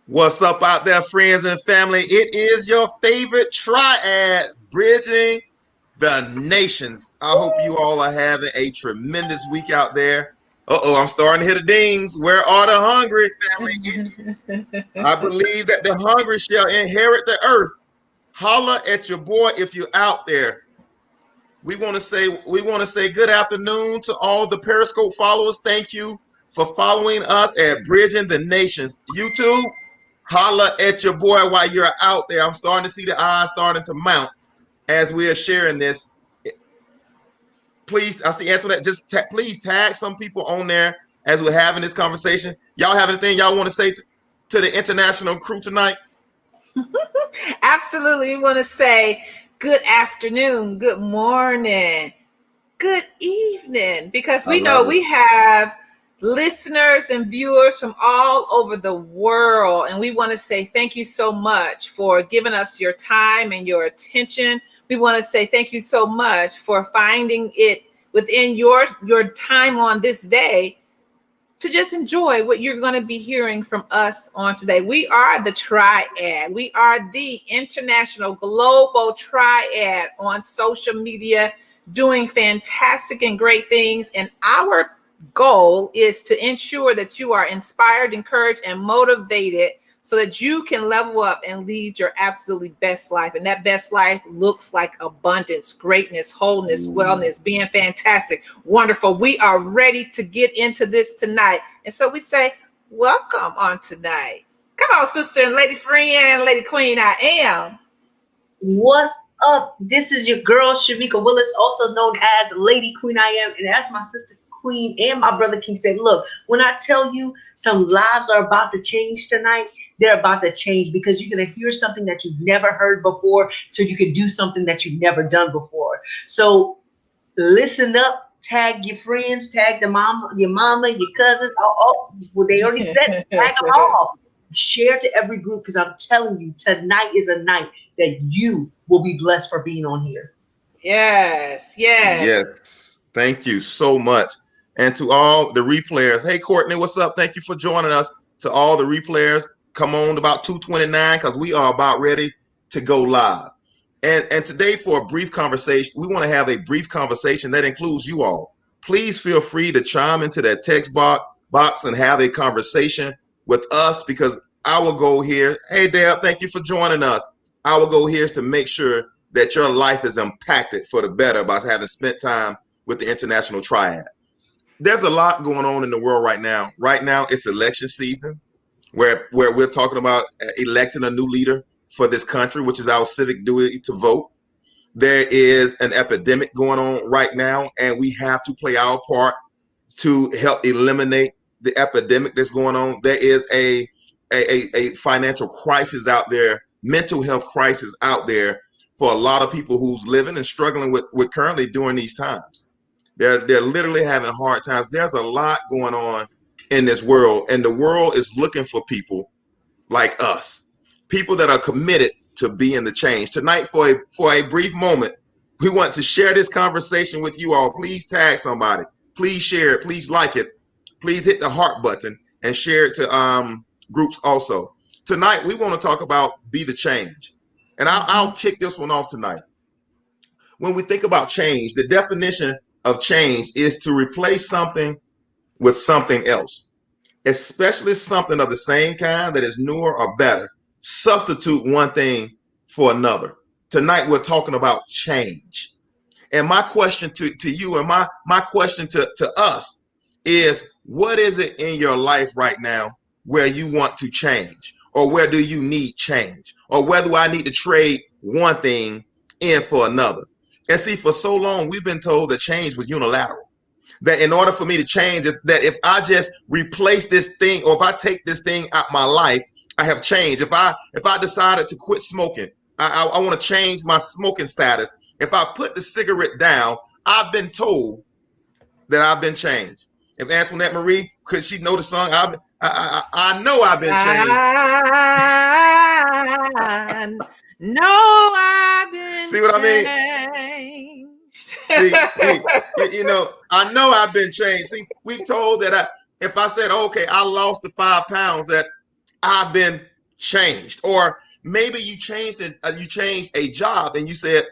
What's up out there, friends and family? It is your favorite triad, Bridging the Nations. I hope you all are having a tremendous week out there. I'm starting to hit the dings. Where are the hungry, family? I believe that the hungry shall inherit the earth. Holla at your boy if you're out there. We want to say good afternoon to all the Periscope followers. Thank you for following us at Bridging the Nations. YouTube, holla at your boy while you're out there. I'm starting to see the eyes starting to mount as we are sharing this. Please, I see Antoinette. Please tag some people on there as we're having this conversation. Y'all have anything y'all want to say to the international crew tonight? Absolutely. We want to say good afternoon, good morning, good evening, because I we know love it. we have listeners and viewers from all over the world. And we want to say thank you so much for giving us your time and your attention. We want to say thank you so much for finding it within your time on this day to just enjoy what you're going to be hearing from us on today. We are the Triad. We are the international global triad on social media, doing fantastic and great things. And our goal is to ensure that you are inspired, encouraged, and motivated so that you can level up and lead your absolutely best life. And that best life looks like abundance, greatness, wholeness, wellness, being fantastic, wonderful. We are ready to get into this tonight. And so we say, welcome on tonight. Come on, sister and lady friend, lady queen, I am. What's up? This is your girl Shamika Willis, also known as Lady Queen I Am, and as my sister Queen and my brother King said, look, when I tell you some lives are about to change tonight, they're about to change because you're going to hear something that you've never heard before, so you can do something that you've never done before. So listen up, tag your friends, tag the mama, your cousin. Well, they already said tag them all. Share to every group because I'm telling you, tonight is a night that you will be blessed for being on here. Yes, yes. Yes. Thank you so much. And to all the replayers, hey Courtney, what's up? Thank you for joining us. To all the replayers, come on about 2:29 because we are about ready to go live. And today for a brief conversation, we want to have a brief conversation that includes you all. Please feel free to chime into that text box and have a conversation with us because our goal here, hey Deb, thank you for joining us. Our goal here is to make sure that your life is impacted for the better by having spent time with the International Triad. There's a lot going on in the world right now. Right now, it's election season where we're talking about electing a new leader for this country, which is our civic duty to vote. There is an epidemic going on right now, and we have to play our part to help eliminate the epidemic that's going on. There is a financial crisis out there, mental health crisis out there for a lot of people who's living and struggling with currently during these times. They're literally having hard times. There's a lot going on in this world, and the world is looking for people like us, people that are committed to being the change. Tonight, for a brief moment, we want to share this conversation with you all. Please tag somebody. Please share it. Please like it. Please hit the heart button and share it to groups also. Tonight, we want to talk about be the change. And I'll kick this one off tonight. When we think about change, the definition of change is to replace something with something else, especially something of the same kind that is newer or better. Substitute one thing for another. Tonight, we're talking about change. And my question to you and my question to us is, what is it in your life right now where you want to change? Or where do you need change? Or where do I need to trade one thing in for another? And see, for so long, we've been told that change was unilateral. That in order for me to change, that if I just replace this thing or if I take this thing out my life, I have changed. If I decided to quit smoking, I want to change my smoking status. If I put the cigarette down, I've been told that I've been changed. If Antoinette Marie, could she know the song? I know I've been changed. I know I've been See what I mean? changed. See, I know I've been changed. We told that if I said, okay, I lost the 5 pounds, that I've been changed. Or maybe you changed a job and you said,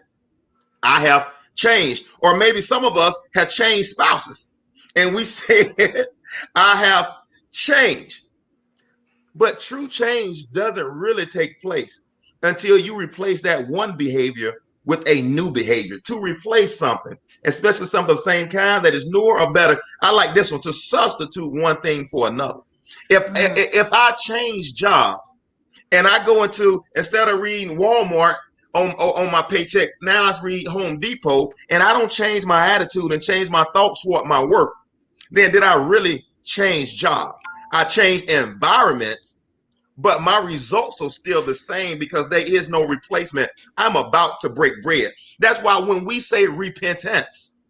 I have changed. Or maybe some of us have changed spouses and we said, I have changed. But true change doesn't really take place until you replace that one behavior with a new behavior. To replace something, especially something of the same kind that is newer or better. I like this one, to substitute one thing for another. If I change jobs and I go into, instead of reading Walmart on my paycheck, now I read Home Depot, and I don't change my attitude and change my thoughts toward my work, then did I really change jobs? I changed environments, but my results are still the same because there is no replacement. I'm about to break bread. That's why when we say repentance,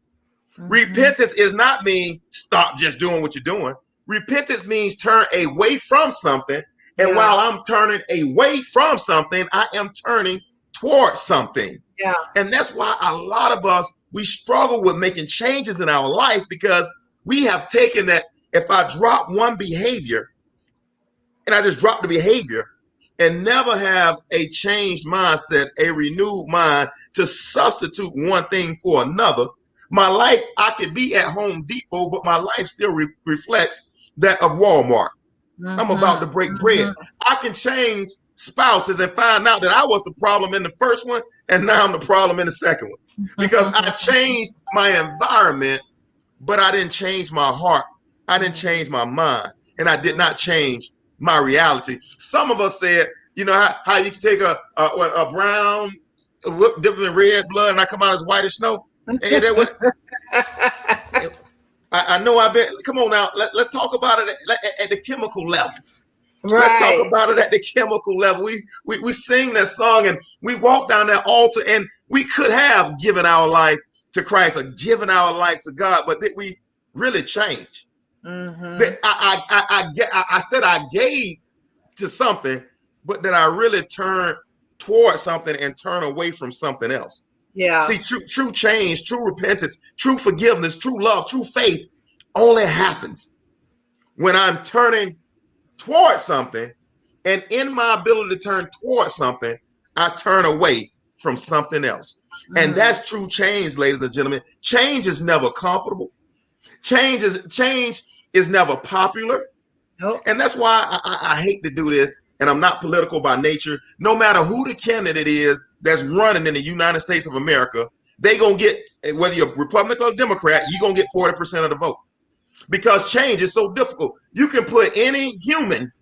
repentance is not mean stop just doing what you're doing. Repentance means turn away from something. And while I'm turning away from something, I am turning towards something. Yeah. And that's why a lot of us, we struggle with making changes in our life because we have taken that, if I drop one behavior and I just drop the behavior and never have a changed mindset, a renewed mind to substitute one thing for another, my life, I could be at Home Depot, but my life still reflects that of Walmart. I'm about to break bread. I can change spouses and find out that I was the problem in the first one, and now I'm the problem in the second one. Because I changed my environment, but I didn't change my heart. I didn't change my mind, and I did not change my reality. Some of us said, you know, how you can take a brown, dip in red blood, and I come out as white as snow. And that what, I know I've been, come on now, let's talk about it at the chemical level. Right. Let's talk about it at the chemical level. We sing that song and we walk down that altar, and we could have given our life to Christ or given our life to God, but did we really change? I said I gave to something, but then I really turned towards something and turn away from something else. Yeah. See, true change, true repentance, true forgiveness, true love, true faith only happens when I'm turning towards something, and in my ability to turn towards something, I turn away from something else. And that's true change, ladies and gentlemen. Change is never comfortable. Change is never popular. Nope. And that's why I hate to do this, and I'm not political by nature. No matter who the candidate is that's running in the United States of America, they gonna get, whether you're Republican or Democrat, you're gonna get 40% of the vote. Because change is so difficult. You can put any human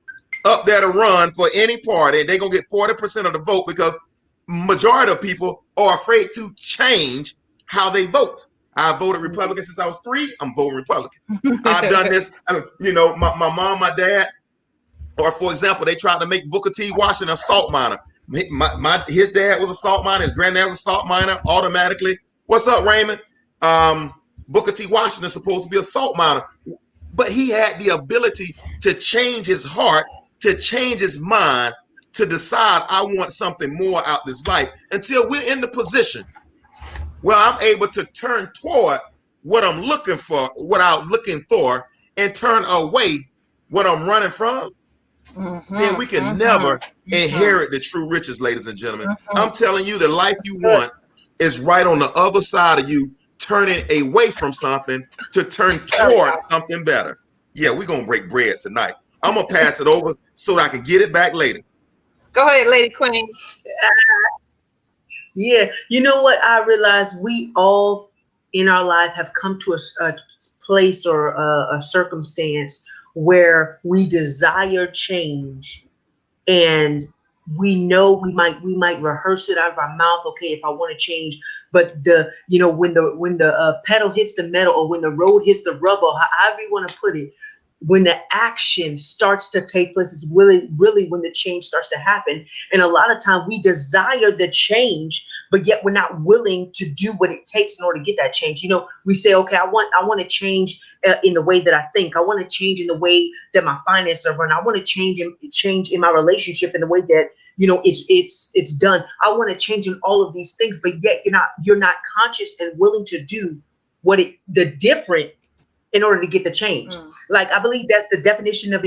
up there to run for any party, and they're gonna get 40% of the vote because majority of people are afraid to change how they vote. I voted Republican since I was 3. I'm voting Republican. I've done this. You know, my mom, my dad, or for example, they tried to make Booker T. Washington a salt miner. His dad was a salt miner. His granddad was a salt miner. Automatically, what's up, Raymond? Booker T. Washington is supposed to be a salt miner, but he had the ability to change his heart, to change his mind, to decide I want something more out this life, until we're in the position where I'm able to turn toward what I'm looking for, what I'm looking for, and turn away what I'm running from. Then we can never inherit the true riches, ladies and gentlemen. I'm telling you, the life you want is right on the other side of you, turning away from something to turn toward something better. Yeah, we're going to break bread tonight. I'm going to pass it over so that I can get it back later. Go ahead, Lady Queen. Yeah, you know what? I realized we all in our life have come to a place or a circumstance where we desire change, and we know we might rehearse it out of our mouth. Okay, if I want to change, but when the pedal hits the metal, or when the road hits the rubber, however you want to put it, when the action starts to take place is really when the change starts to happen. And a lot of time we desire the change, but yet we're not willing to do what it takes in order to get that change. You know, we say, okay, I want to change in the way that I think. I want to change in the way that my finances are run. I want to change in my relationship in the way that, you know, it's done. I want to change in all of these things, but yet you're not conscious and willing to do the different in order to get the change. Like, I believe that's the definition of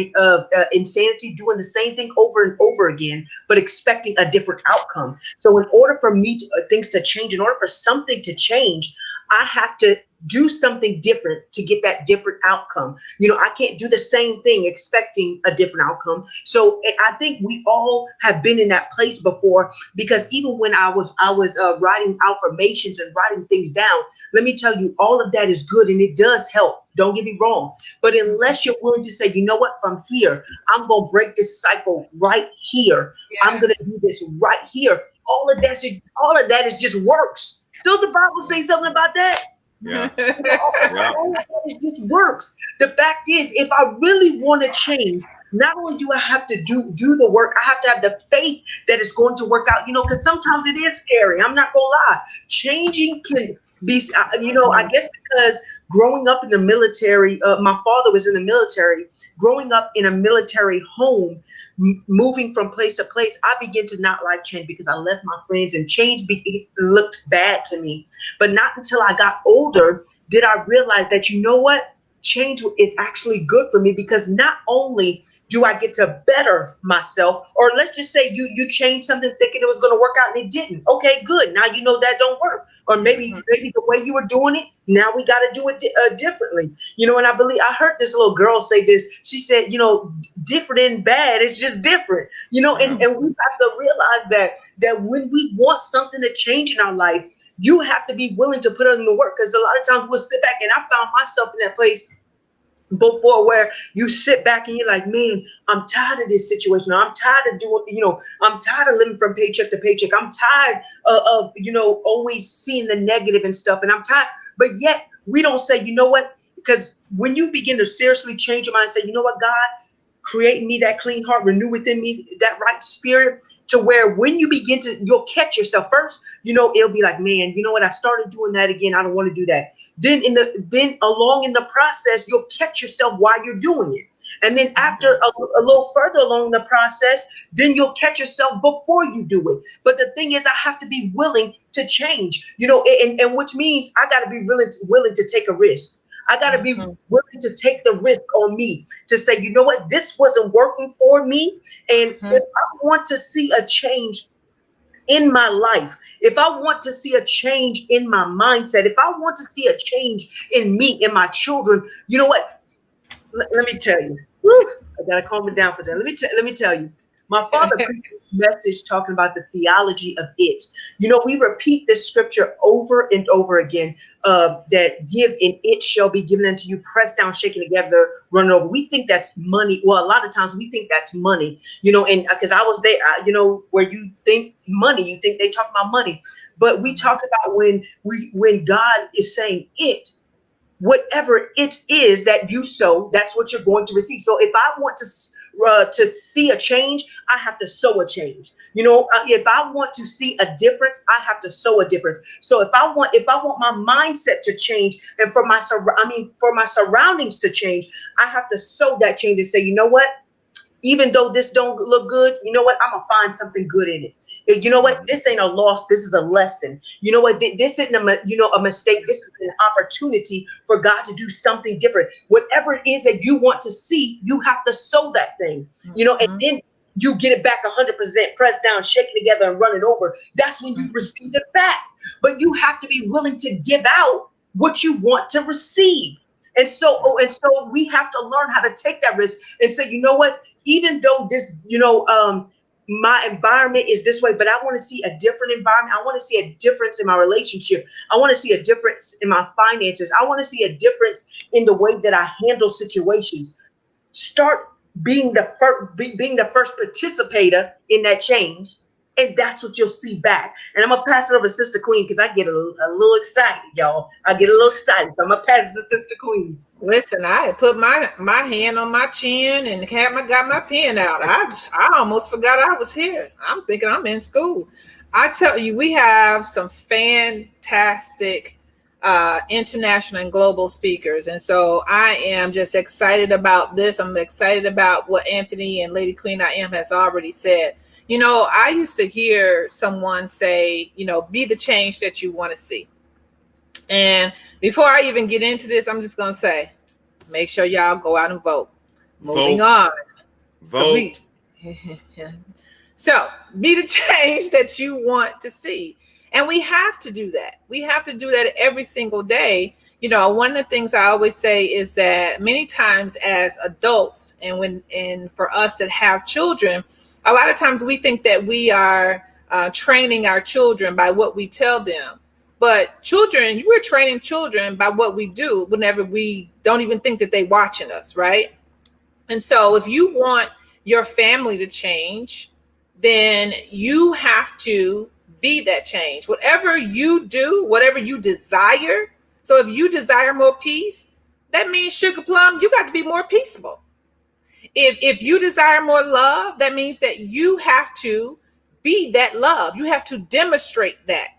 insanity, doing the same thing over and over again, but expecting a different outcome. So in order for me to, things to change, in order for something to change, I have to do something different to get that different outcome. You know, I can't do the same thing expecting a different outcome. So I think we all have been in that place before, because even when I was writing affirmations and writing things down, let me tell you, all of that is good and it does help. Don't get me wrong. But unless you're willing to say, you know what, from here, I'm going to break this cycle right here. Yes. I'm going to do this right here. All of that is just works. Don't the Bible say something about that? Yeah. All of that just works. The fact is, if I really want to change, not only do I have to do the work, I have to have the faith that it's going to work out, you know, because sometimes it is scary. I'm not going to lie. Changing can be, you know, I guess because growing up in the military, my father was in the military. Growing up in a military home, moving from place to place, I began to not like change because I left my friends and change looked bad to me. But not until I got older did I realize that, you know what, change is actually good for me, because not only do I get to better myself, or let's just say you changed something thinking it was going to work out and it didn't. Okay, good. Now you know that don't work. Or maybe the way you were doing it, now we got to do it differently. You know, and I heard this little girl say this. She said, you know, different and bad, it's just different. You know, and we have to realize that when we want something to change in our life, you have to be willing to put in the work, because a lot of times we'll sit back, and I found myself in that place before where you sit back and you're like, man, I'm tired of this situation. I'm tired of doing, you know, I'm tired of living from paycheck to paycheck. I'm tired of, you know, always seeing the negative and stuff. And I'm tired, but yet we don't say, you know what, because when you begin to seriously change your mind and say, you know what, God, create in me that clean heart, renew within me that right spirit, to where when you begin to, you'll catch yourself first, you know, it'll be like, man, you know what, I started doing that again. I don't want to do that. Then along in the process, you'll catch yourself while you're doing it. And then after a little further along the process, then you'll catch yourself before you do it. But the thing is, I have to be willing to change, you know, and which means I got to be willing to take a risk. I got to be willing to take the risk on me to say, you know what, this wasn't working for me. And if I want to see a change in my life, if I want to see a change in my mindset, if I want to see a change in me, in my children, you know what? Let me tell you. Woo, I got to calm it down for that. Let me tell you. My father preached this message talking about the theology of it. You know, we repeat this scripture over and over again, that give and it shall be given unto you, pressed down, shaken together, running over. We think that's money. Well, a lot of times we think that's money, you know, and because I was there, you know, where you think money, you think they talk about money. But we talk about when God is saying it, whatever it is that you sow, that's what you're going to receive. So if I want to see a change, I have to sow a change. You know, if I want to see a difference, I have to sow a difference. So if I want my mindset to change, and for my surroundings to change, I have to sow that change and say, you know what? Even though this don't look good, you know what? I'm gonna find something good in it. You know what? This ain't a loss. This is a lesson. You know what? This isn't a mistake. This is an opportunity for God to do something different. Whatever it is that you want to see, you have to sow that thing. You know, and then you get it back 100%, pressed down, shaken together, and run it over. That's when you receive it back. But you have to be willing to give out what you want to receive. And so we have to learn how to take that risk and say, you know what? Even though this, you know, my environment is this way, but I want to see a different environment. I want to see a difference in my relationship. I want to see a difference in my finances. I want to see a difference in the way that I handle situations. Start being the first participator in that change, and that's what you'll see back. And I'm gonna pass it over to Sister Queen, because I get a little excited, y'all. I get a little excited. So I'm gonna pass it to Sister Queen. Listen, I had put my hand on my chin and got my pen out. I almost forgot I was here. I'm thinking I'm in school. I tell you, we have some fantastic international and global speakers. And so I am just excited about this. I'm excited about what Anthony and Lady Queen I Am has already said. You know, I used to hear someone say, you know, be the change that you want to see. And before I even get into this, I'm just going to say, Make sure y'all go out and vote. Moving Vote. on. Vote. So be the change that you want to see. And we have to do that. We have to do that every single day. You know, one of the things I always say is that many times as adults and for us that have children, a lot of times we think that we are training our children by what we tell them. But children, we're training children by what we do whenever we don't even think that they're watching us, right? And so if you want your family to change, then you have to be that change. Whatever you do, whatever you desire. So if you desire more peace, that means Sugar Plum, you got to be more peaceable. If you desire more love, that means that you have to be that love. You have to demonstrate that.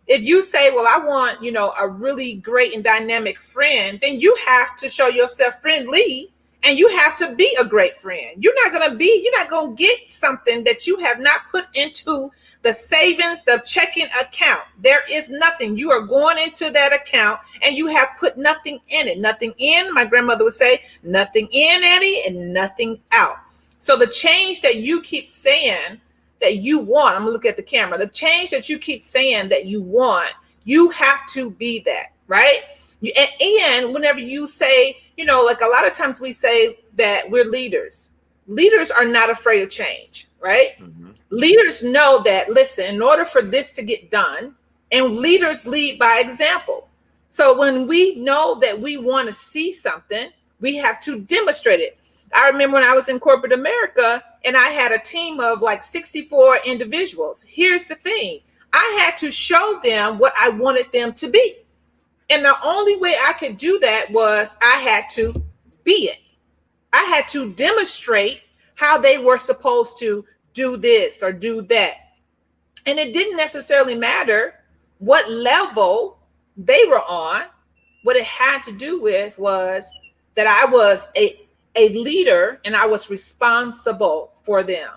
If you say, well, I want, a really great and dynamic friend, then you have to show yourself friendly. And you have to be a great friend. You're not going to get something that you have not put into the savings, the checking account. There is nothing. You are going into that account and you have put nothing in it. Nothing in, my grandmother would say, nothing in, Annie, and nothing out. So the change that you keep saying that you want, I'm going to look at the camera, the change that you keep saying that you want, you have to be that, right? And whenever you say, like a lot of times we say that we're leaders. Leaders are not afraid of change, right? Mm-hmm. Leaders know that, listen, in order for this to get done, and leaders lead by example. So when we know that we want to see something, we have to demonstrate it. I remember when I was in corporate America and I had a team of like 64 individuals. Here's the thing. I had to show them what I wanted them to be. And the only way I could do that was I had to be it. I had to demonstrate how they were supposed to do this or do that. And it didn't necessarily matter what level they were on. What it had to do with was that I was a leader and I was responsible for them.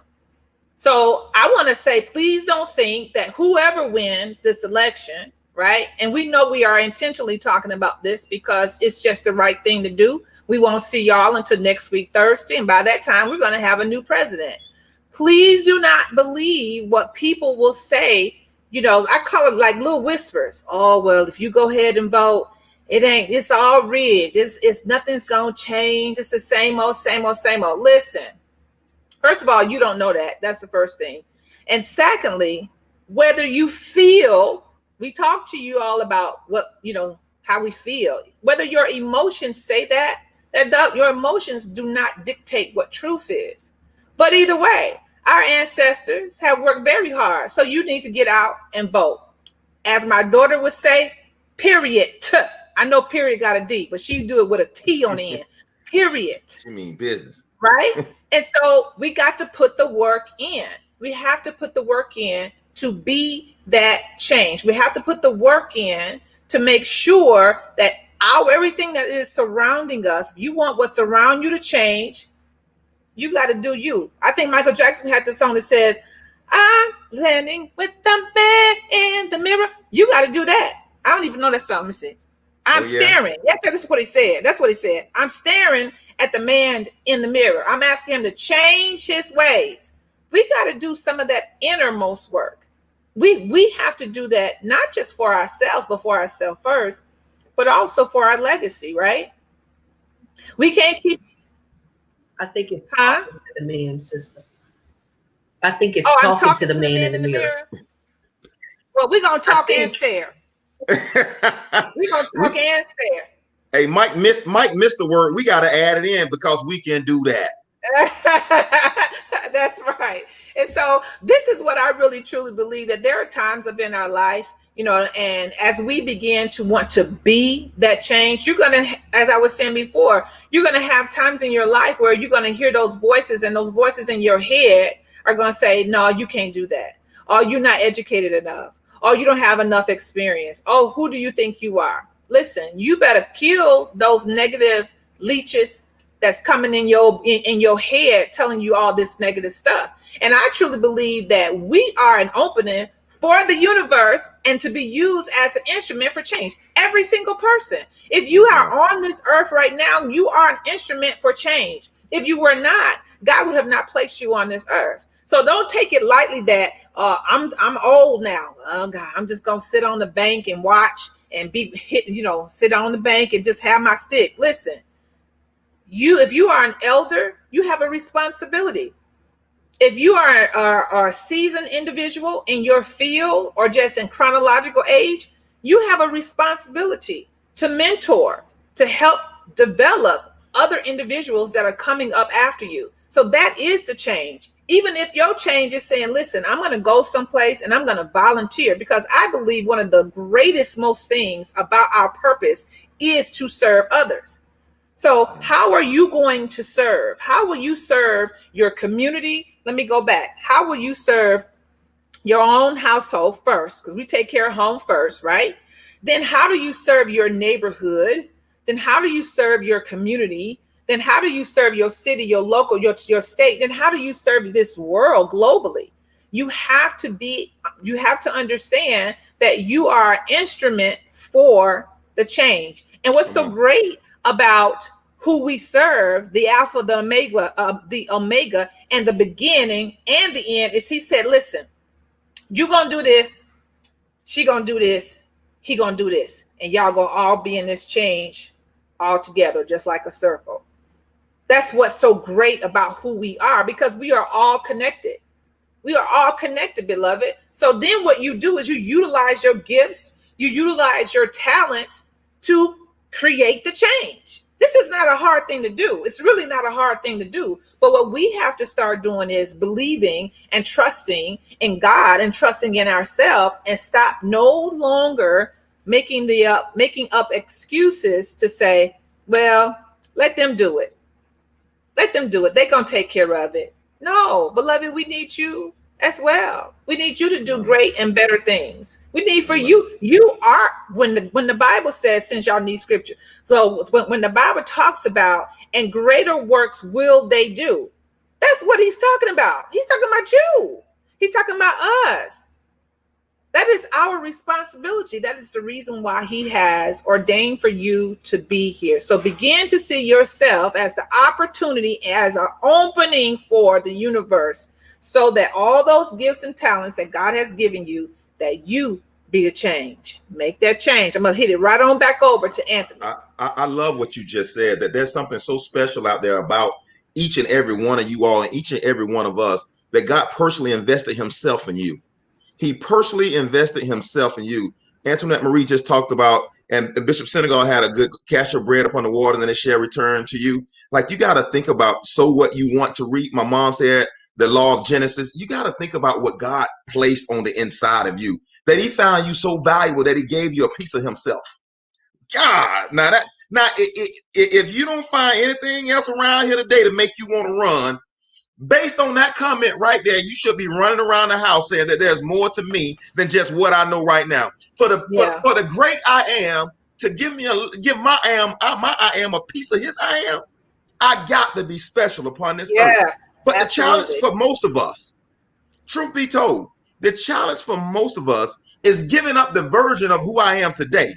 So I want to say, please don't think that whoever wins this election, right? And we know we are intentionally talking about this because it's just the right thing to do. We won't see y'all until next week, Thursday. And by that time, we're going to have a new president. Please do not believe what people will say. I call it like little whispers. Oh, well, if you go ahead and vote, it's all rigged. It's nothing's going to change. It's the same old, same old, same old. Listen, first of all, you don't know that. That's the first thing. And secondly, whether you feel, we talk to you all about what, how we feel, whether your emotions say that your emotions do not dictate what truth is. But either way, our ancestors have worked very hard. So you need to get out and vote. As my daughter would say, period. I know period got a D, but she do it with a T on the end. Period. You mean business. Right? And so we got to put the work in. We have to put the work in to be that change. We have to put the work in to make sure that everything that is surrounding us, if you want what's around you to change, you got to do you. I think Michael Jackson had the song that says, I'm landing with the man in the mirror. You got to do that. I don't even know that song. Let me see. I'm staring. Yes, that's what he said. That's what he said. I'm staring at the man in the mirror. I'm asking him to change his ways. We got to do some of that innermost work. We have to do that, not just for ourselves, but for ourselves first, but also for our legacy, right? We can't keep. I think it's talking to the man, sister. I think it's talking to the man in the mirror. Well, we're going to talk and stare. We're going to talk and stare. Hey, Mike missed the word. We got to add it in because we can do that. That's right. And so this is what I really truly believe, that there are times in our life, and as we begin to want to be that change, you're going to, as I was saying before, you're going to have times in your life where you're going to hear those voices, and those voices in your head are going to say, no, you can't do that. Or you're not educated enough. Or you don't have enough experience. Oh, who do you think you are? Listen, you better kill those negative leeches that's coming in your head telling you all this negative stuff. And I truly believe that we are an opening for the universe and to be used as an instrument for change. Every single person. If you are on this earth right now, you are an instrument for change. If you were not, God would have not placed you on this earth. So don't take it lightly that I'm old now. Oh God, I'm just gonna sit on the bank and watch and be hit, sit on the bank and just have my stick. Listen, if you are an elder, you have a responsibility. If you are a seasoned individual in your field or just in chronological age, you have a responsibility to mentor, to help develop other individuals that are coming up after you. So that is the change. Even if your change is saying, listen, I'm going to go someplace and I'm going to volunteer, because I believe one of the greatest, most things about our purpose is to serve others. So how are you going to serve? How will you serve your community? Let me go back. How will you serve your own household first? Because we take care of home first, right? Then how do you serve your neighborhood? Then how do you serve your community? Then how do you serve your city, your local, your state? Then how do you serve this world globally? You have to understand that you are an instrument for the change. And what's so great about who we serve, the Alpha, the Omega, and the beginning and the end, is he said, listen, you're going to do this. She going to do this. He going to do this. And y'all going to all be in this change all together, just like a circle. That's what's so great about who we are, because we are all connected. We are all connected, beloved. So then what you do is you utilize your gifts, you utilize your talents to create the change. This is not a hard thing to do. It's really not a hard thing to do. But what we have to start doing is believing and trusting in God and trusting in ourselves, and stop no longer making up excuses to say, well, let them do it. Let them do it. They're going to take care of it. No, beloved, we need you as well. We need you to do great and better things. We need for you. You are, when the Bible says, since y'all need scripture. So when the Bible talks about, and greater works will they do, that's what he's talking about. He's talking about you. He's talking about us. That is our responsibility. That is the reason why he has ordained for you to be here. So begin to see yourself as the opportunity, as an opening for the universe, so that all those gifts and talents that God has given you, that you be the change. Make that change. I'm going to hit it right on back over to Anthony. I love what you just said, that there's something so special out there about each and every one of you all, and each and every one of us, that God personally invested himself in you. He personally invested himself in you. Antoinette Marie just talked about, and Bishop Senegal had a good cast your bread upon the waters and it shall return to you. Like, you got to think about, so what you want to reap. My mom said the law of Genesis. You got to think about what God placed on the inside of you, that he found you so valuable that he gave you a piece of himself. God, if you don't find anything else around here today to make you want to run, based on that comment right there, you should be running around the house saying that there's more to me than just what I know right now. For the great I am to give my I am a piece of his I am. I got to be special upon this earth. But absolutely. The challenge for most of us, truth be told, the challenge for most of us is giving up the version of who I am today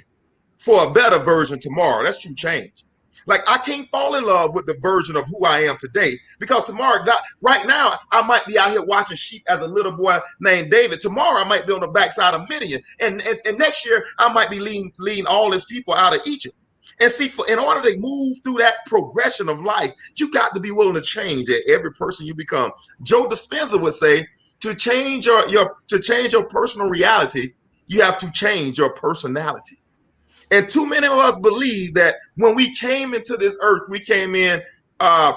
for a better version tomorrow. That's true change. Like, I can't fall in love with the version of who I am today, because tomorrow, God, right now, I might be out here watching sheep as a little boy named David. Tomorrow, I might be on the backside of Midian. And next year, I might be leading all his people out of Egypt. And see, in order to move through that progression of life, you got to be willing to change at every person you become. Joe Dispenza would say, to change your personal reality, you have to change your personality. And too many of us believe that when we came into this earth, we came in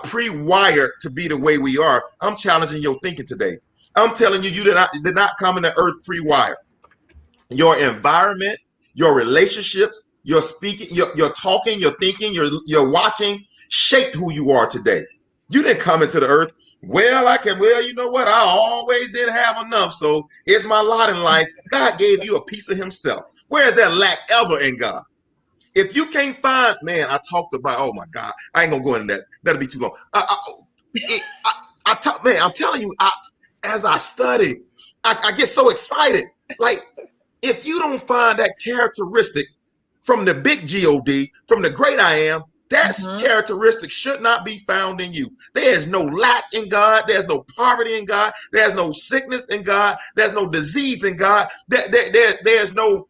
pre-wired to be the way we are. I'm challenging your thinking today. I'm telling you, you did not come into earth pre-wired. Your environment, your relationships, your speaking, your talking, your thinking, your watching shaped who you are today. You didn't come into the earth, you know what? I always didn't have enough, so it's my lot in life. God gave you a piece of himself. Where is that lack ever in God? If you can't find, man, I talked about, oh my God, I ain't gonna go into that. That'll be too long. I'm telling you, as I study, I get so excited Like, if you don't find that characteristic from the big God, from the great I am, that characteristic should not be found in you. There is no lack in God. There's no poverty in God. There's no sickness in God. There's no disease in God. There's no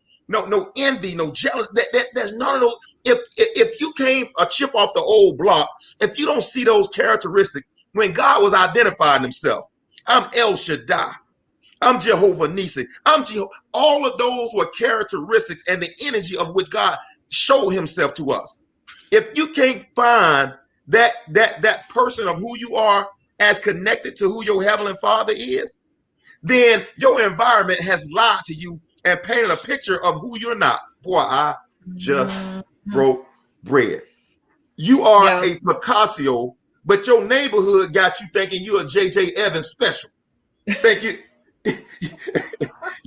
envy, no jealousy. There's none of those. If you came a chip off the old block, if you don't see those characteristics, when God was identifying himself, I'm El Shaddai. I'm Jehovah Nissi. All of those were characteristics and the energy of which God showed himself to us. If you can't find that person of who you are as connected to who your heavenly Father is, then your environment has lied to you and painted a picture of who you're not. Boy, I just broke bread. You are a Picasso, but your neighborhood got you thinking you're a J.J. Evans special. Thank you.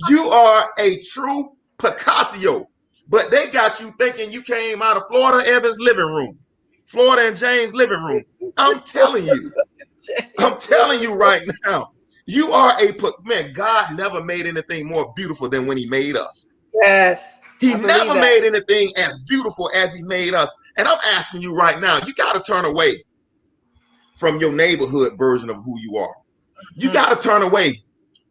You are a true Picasso, but they got you thinking you came out of Florida Evans' living room, Florida and James' living room. I'm telling you right now, you are man. God never made anything more beautiful than when he made us. Yes. He never made anything as beautiful as he made us. And I'm asking you right now, you got to turn away from your neighborhood version of who you are. You got to turn away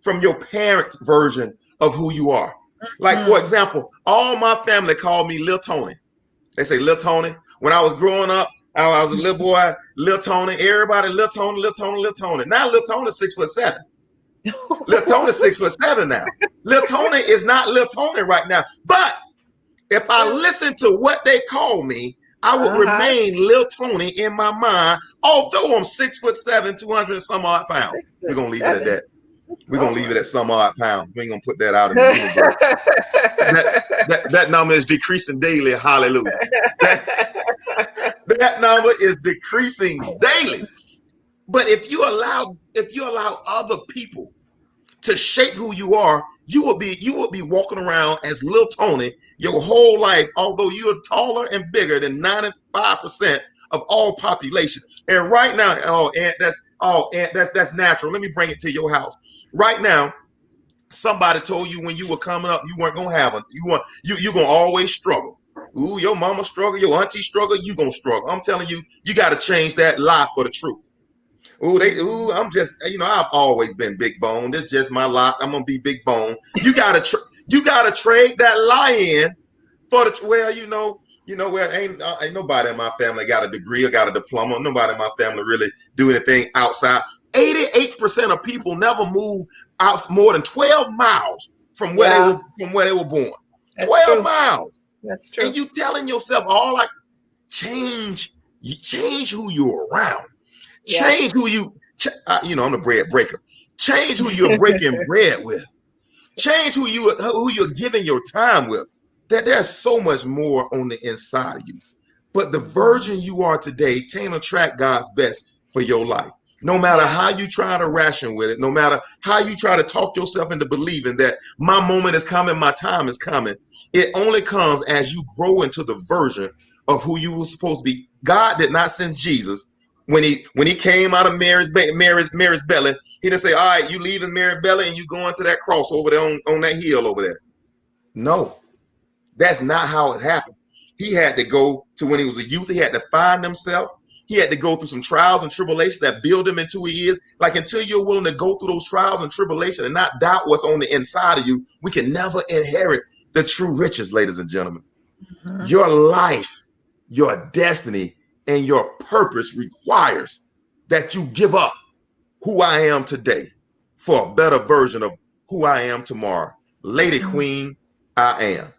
from your parents' version of who you are. Like, for example, all my family called me Lil Tony. They say Lil Tony. When I was growing up, I was a little boy, Lil Tony. Everybody, Lil Tony, Lil Tony, Lil Tony. Now Lil Tony's 6'7". Lil Tony's 6'7" now. Lil Tony is not Lil Tony right now. But if I listen to what they call me, I would remain Lil Tony in my mind, although I'm 6'7", 200 and some odd pounds. We're gonna leave it at that. We're gonna leave it at some odd pounds. We ain't gonna put that out in the universe. that number is decreasing daily. Hallelujah. That number is decreasing daily. But if you allow other people to shape who you are, you will be walking around as Lil Tony your whole life, although you're taller and bigger than 95% of all population. And right now, that's natural. Let me bring it to your house. Right now, somebody told you when you were coming up, you weren't gonna have you're gonna always struggle. Ooh, your mama struggle, your auntie struggle, you gonna struggle. I'm telling you, you got to change that lie for the truth. I'm just, I've always been big bone. This is just my lot. I'm gonna be big bone. You gotta trade that lie in for ain't nobody in my family got a degree or got a diploma. Nobody in my family really do anything outside. 88% of people never move out more than 12 miles from where they were born. That's 12 true. miles. That's true. And you telling yourself change who you're around. Change who I'm the bread breaker. Change who you're breaking bread with. Change who you're giving your time with. That there's so much more on the inside of you. But the version you are today can't attract God's best for your life. No matter how you try to ration with it, no matter how you try to talk yourself into believing that my moment is coming, my time is coming, it only comes as you grow into the version of who you were supposed to be. God did not send Jesus when he came out of Mary's belly. He didn't say, all right, you leaving Mary's belly and you going to that cross over there on that hill over there. No, that's not how it happened. He had to go to when he was a youth. He had to find himself. He had to go through some trials and tribulations that build him into who he is. Like, until you're willing to go through those trials and tribulations and not doubt what's on the inside of you, we can never inherit the true riches, ladies and gentlemen. Your life, your destiny, and your purpose requires that you give up who I am today for a better version of who I am tomorrow. Lady Queen, I am.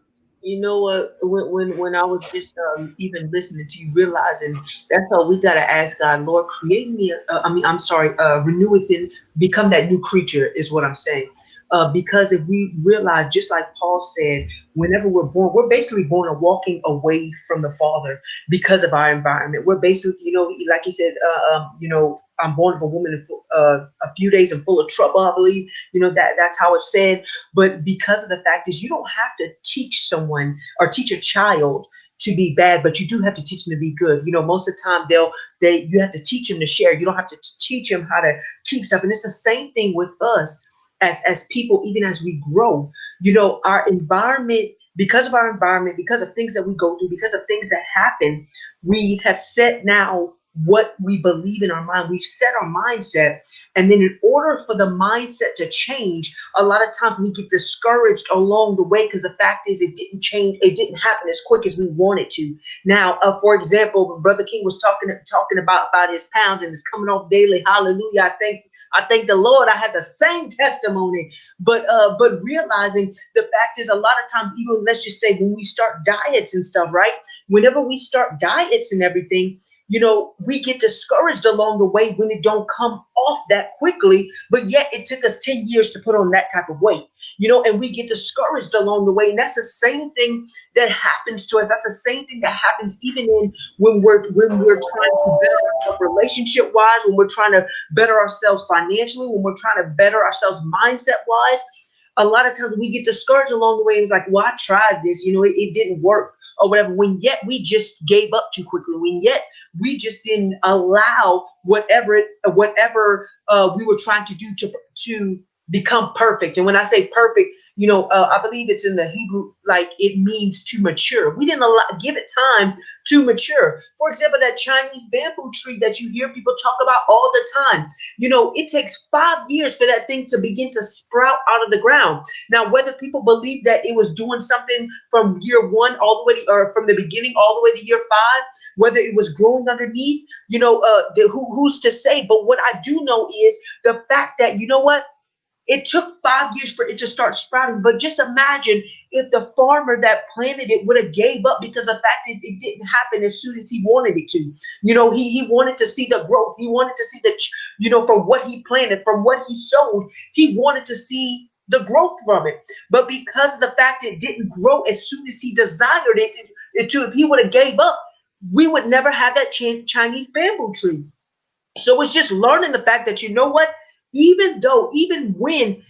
You know what? When I was just even listening to you, realizing that's all we gotta ask God, Lord, create me. Renew within, become that new creature is what I'm saying. Because if we realize, just like Paul said, whenever we're born, we're basically born and walking away from the Father because of our environment. We're basically, like he said, I'm born of a woman a few days and full of trouble, I believe. That's how it's said. But because of the fact is, you don't have to teach someone or teach a child to be bad, but you do have to teach them to be good. Most of the time you have to teach them to share. You don't have to teach them how to keep stuff. And it's the same thing with us as people, even as we grow, you know, our environment, because of our environment, because of things that we go through, because of things that happen, we have set now what we believe in our mind. We've set our mindset. And then in order for the mindset to change, a lot of times we get discouraged along the way because the fact is it didn't change. It didn't happen as quick as we wanted to. Now, for example, Brother King was talking about his pounds and it's coming off daily. Hallelujah. I thank the Lord. I had the same testimony, but realizing the fact is a lot of times, even let's just say when we start diets and stuff, right? Whenever we start diets and everything, you know, we get discouraged along the way when it don't come off that quickly, but yet it took us 10 years to put on that type of weight, you know, and we get discouraged along the way. And that's the same thing that happens to us. That's the same thing that happens even in when we're trying to better ourselves relationship wise, when we're trying to better ourselves financially, when we're trying to better ourselves mindset wise. A lot of times we get discouraged along the way. It's like, well, I tried this, you know, it didn't work or whatever, when yet we just gave up too quickly, when yet we just didn't allow whatever we were trying to do to become perfect. And when I say perfect, you know, I believe it's in the Hebrew, like it means to mature. We didn't give it time to mature. For example, that Chinese bamboo tree that you hear people talk about all the time, you know, it takes 5 years for that thing to begin to sprout out of the ground. Now, whether people believe that it was doing something from year one all the way or from the beginning all the way to year 5, whether it was growing underneath, you know, who's to say? But what I do know is the fact that, you know what? It took 5 years for it to start sprouting, but just imagine if the farmer that planted it would have gave up, because the fact is it didn't happen as soon as he wanted it to. You know, he wanted to see the growth. He wanted to see the, you know, from what he planted, from what he sowed, he wanted to see the growth from it. But because of the fact it didn't grow as soon as he desired it to, if he would have gave up, we would never have that Chinese bamboo tree. So it's just learning the fact that, you know what, even when,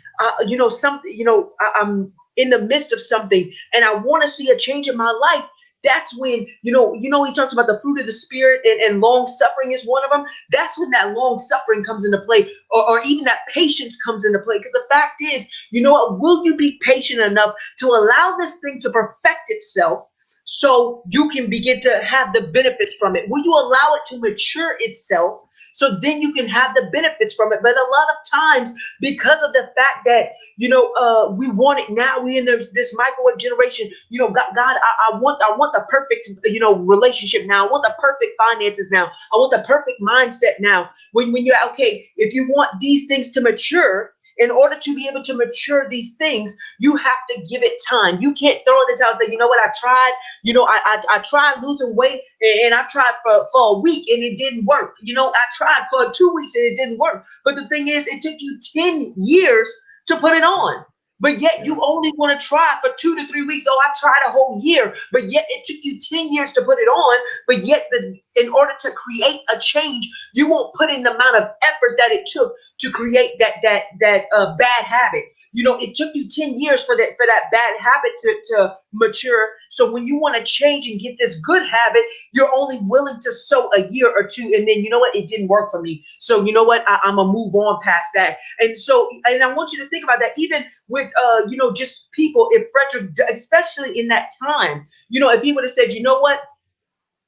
you know, something, you know, I'm in the midst of something and I want to see a change in my life, that's when, you know, he talks about the fruit of the spirit and long suffering is one of them. That's when that long suffering comes into play, or even that patience comes into play. Because the fact is, you know what, will you be patient enough to allow this thing to perfect itself so you can begin to have the benefits from it? Will you allow it to mature itself so then you can have the benefits from it? But a lot of times, because of the fact that, you know, we want it now, we in this microwave generation, you know, God, I want the perfect, you know, relationship now. I want the perfect finances now. I want the perfect mindset now. When you're okay, if you want these things to mature, in order to be able to mature these things, you have to give it time. You can't throw in the towel and say, you know what, I tried. You know, I tried losing weight and I tried for a week and it didn't work. You know, I tried for 2 weeks and it didn't work. But the thing is, it took you 10 years to put it on. But yet you only want to try for 2 to 3 weeks. Oh, I tried a whole year, but yet it took you 10 years to put it on. But yet in order to create a change, you won't put in the amount of effort that it took to create that bad habit. You know, it took you 10 years for that bad habit to mature. So when you want to change and get this good habit, you're only willing to sow a year or two. And then, you know what, it didn't work for me. So you know what, I'm going to move on past that. And so, and I want you to think about that, even with, you know, just people, if Frederick, especially in that time, you know, if he would have said, you know what,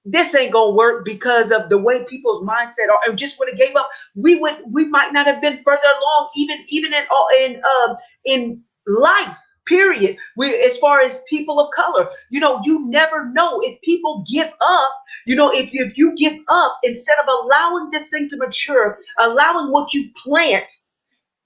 this ain't gonna work because of the way people's mindset are, and just would have gave up, we might not have been further along, even in life. Period. As far as people of color, you know, you never know if people give up. You know, if you give up instead of allowing this thing to mature, allowing what you plant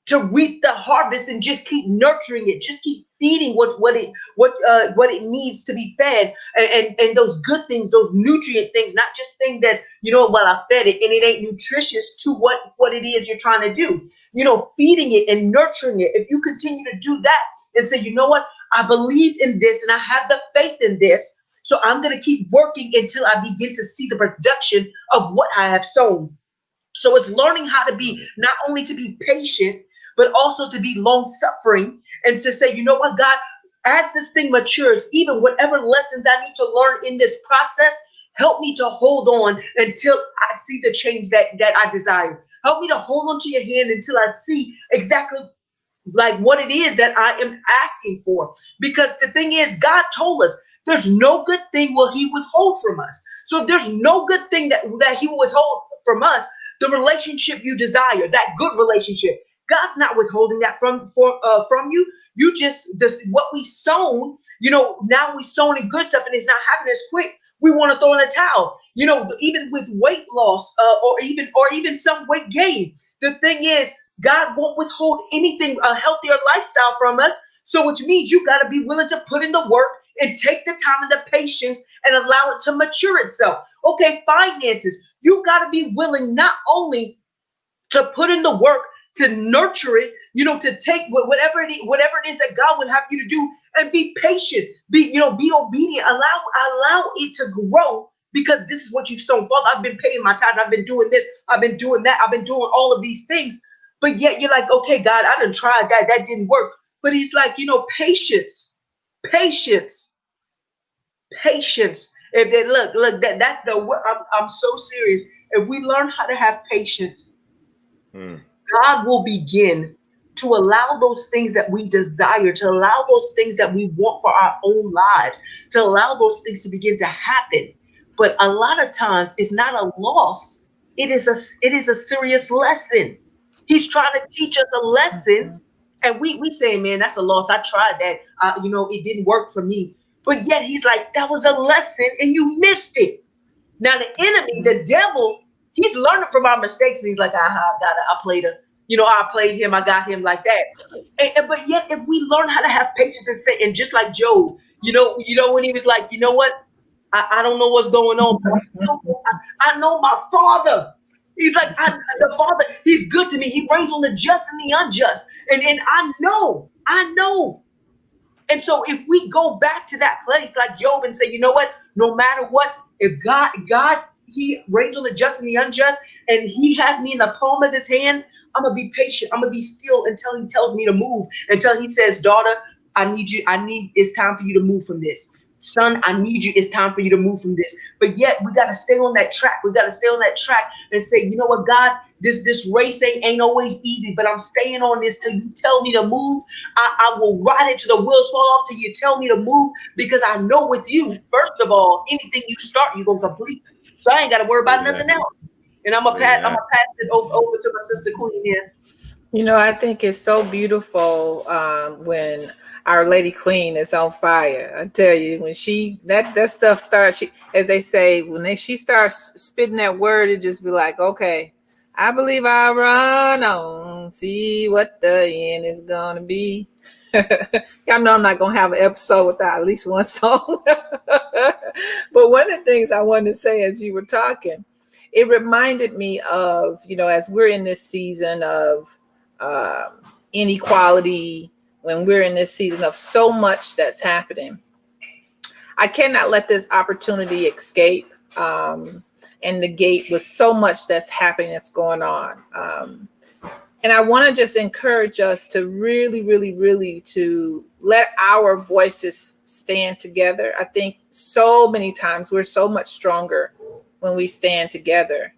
to reap the harvest and just keep nurturing it, just keep feeding what it needs to be fed, and those good things, those nutrient things, not just things that, you know, well, I fed it and it ain't nutritious to what it is you're trying to do. You know, feeding it and nurturing it. If you continue to do that and say, you know what, I believe in this and I have the faith in this, so I'm going to keep working until I begin to see the production of what I have sown. So it's learning how to be, not only to be patient, but also to be long suffering, and to say, you know what, God, as this thing matures, even whatever lessons I need to learn in this process, help me to hold on until I see the change that I desire. Help me to hold on to your hand until I see exactly like what it is that I am asking for. Because the thing is, God told us there's no good thing will he withhold from us. So if there's no good thing that he will withhold from us, the relationship you desire, that good relationship, God's not withholding that from you. You just this what we sown, now we sown in good stuff and it's not happening as quick. We want to throw in a towel. Even with weight loss, or even some weight gain. The thing is, God won't withhold anything, a healthier lifestyle from us. So which means you got to be willing to put in the work and take the time and the patience and allow it to mature itself. Okay, finances. You got to be willing not only to put in the work to nurture it, to take whatever it is that God would have you to do, and be patient, be obedient, allow it to grow, because this is what you've sown. Father, I've been paying my tithes, I've been doing this, I've been doing that, I've been doing all of these things, but yet you're like, okay, God, I done tried that didn't work. But he's like, patience, patience, patience. If they look, that's the word. I'm so serious. If we learn how to have patience, God will begin to allow those things that we desire, to allow those things that we want for our own lives, to allow those things to begin to happen. But a lot of times it's not a loss. It is a serious lesson. He's trying to teach us a lesson. And we say, man, that's a loss. I tried that. It didn't work for me. But yet he's like, that was a lesson and you missed it. Now the enemy, the devil, he's learning from our mistakes, and he's like, I played him, I got him like that. But yet, if we learn how to have patience and say, and just like Job, when he was like, you know what, I don't know what's going on, but I know my Father. He's like, the Father, he's good to me. He reigns on the just and the unjust, and I know. And so if we go back to that place like Job and say, you know what, no matter what, if God, he reigns on the just and the unjust, and he has me in the palm of his hand, I'm going to be patient. I'm going to be still until he tells me to move, until he says, daughter, it's time for you to move from this. Son, I need you. It's time for you to move from this. But yet we got to stay on that track. We got to stay on that track and say, you know what, God, this race ain't always easy, but I'm staying on this till you tell me to move. I will ride it till the wheels fall off, till you tell me to move, because I know with you, first of all, anything you start, you're going to complete. So I ain't got to worry about nothing else. And I'm gonna pass it over to my sister Queen here. I think it's so beautiful when Our Lady Queen is on fire. I tell you, when that stuff starts, as they say, she starts spitting that word, it just be like, okay, I believe I'll run on, see what the end is gonna be. Y'all know I'm not gonna have an episode without at least one song. But one of the things I wanted to say as you were talking, it reminded me of, as we're in this season of inequality, when we're in this season of so much that's happening, I cannot let this opportunity escape and negate with so much that's happening, that's going on. And I want to just encourage us to really, really, really to let our voices stand together. I think so many times we're so much stronger when we stand together.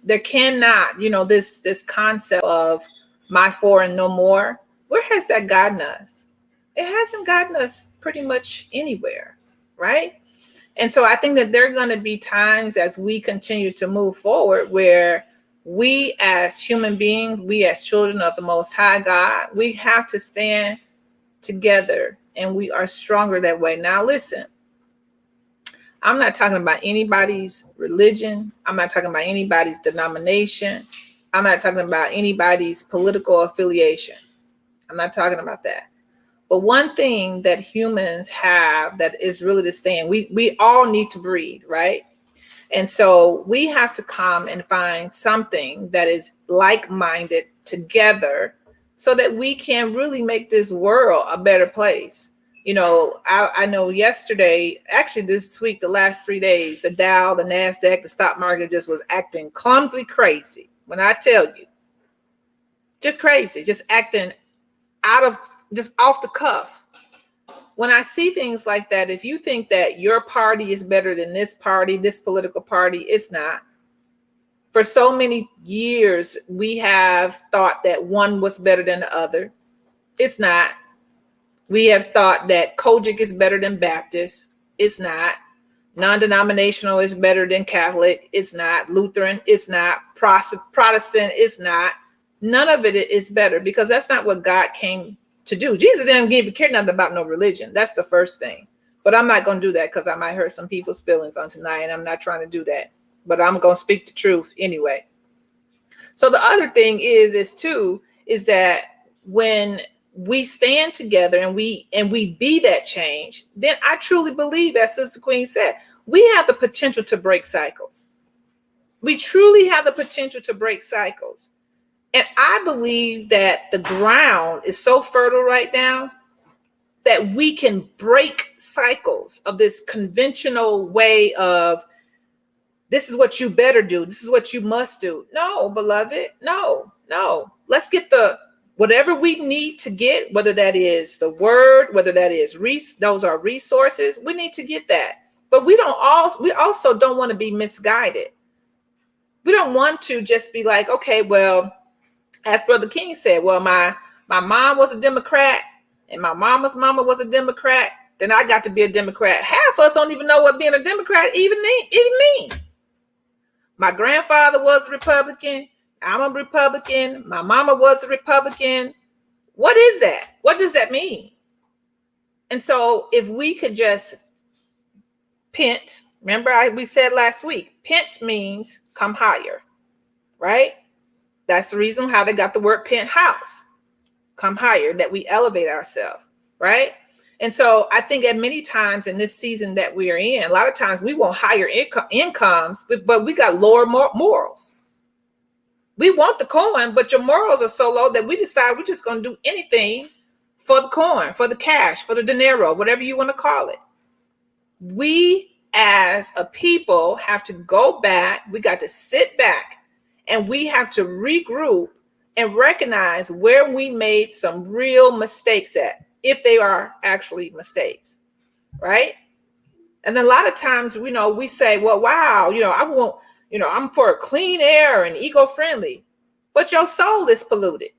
There cannot, this concept of my four and no more, where has that gotten us? It hasn't gotten us pretty much anywhere, right? And so I think that there are going to be times as we continue to move forward where we as human beings, we as children of the Most High God, we have to stand together, and we are stronger that way. Now, listen, I'm not talking about anybody's religion. I'm not talking about anybody's denomination. I'm not talking about anybody's political affiliation. I'm not talking about that. But one thing that humans have that is really the stand, we all need to breathe, right? And so we have to come and find something that is like-minded together so that we can really make this world a better place. I know yesterday, actually this week, the last 3 days, the Dow, the NASDAQ, the stock market just was acting clumsily crazy. When I tell you, just crazy, just acting just off the cuff. When I see things like that, if you think that your party is better than this party, this political party, it's not. For so many years, we have thought that one was better than the other. It's not. We have thought that Kojic is better than Baptist. It's not. Non-denominational is better than Catholic. It's not. Lutheran. It's not. Protestant. It's not. None of it is better, because that's not what God came to do. Jesus didn't care nothing about no religion. That's the first thing. But I'm not going to do that, because I might hurt some people's feelings on tonight, and I'm not trying to do that. But I'm going to speak the truth anyway. So the other thing is that when we stand together and we be that change, then I truly believe, as Sister Queen said, we have the potential to break cycles. We truly have the potential to break cycles. And I believe that the ground is so fertile right now that we can break cycles of this conventional way of, this is what you better do, this is what you must do. No, beloved, no. Let's get whatever we need to get, whether that is the word, whether that is those are resources, we need to get that. But we also don't want to be misguided. We don't want to just be like, okay, well, as Brother King said, well, my mom was a Democrat and my mama's mama was a Democrat, then I got to be a Democrat. Half of us don't even know what being a Democrat even mean. My grandfather was a Republican. I'm a Republican. My mama was a Republican. What is that? What does that mean? And so if we could just pent, remember we said last week, pent means come higher, right? That's the reason how they got the word penthouse, come higher, that we elevate ourselves, right? And so I think at many times in this season that we are in, a lot of times we want higher incomes, but we got lower morals. We want the coin, but your morals are so low that we decide we're just going to do anything for the coin, for the cash, for the dinero, whatever you want to call it. We as a people have to go back. We got to sit back and we have to regroup and recognize where we made some real mistakes at, if they are actually mistakes, right? And a lot of times, we say, well, wow, I'm for clean air and eco-friendly, but your soul is polluted.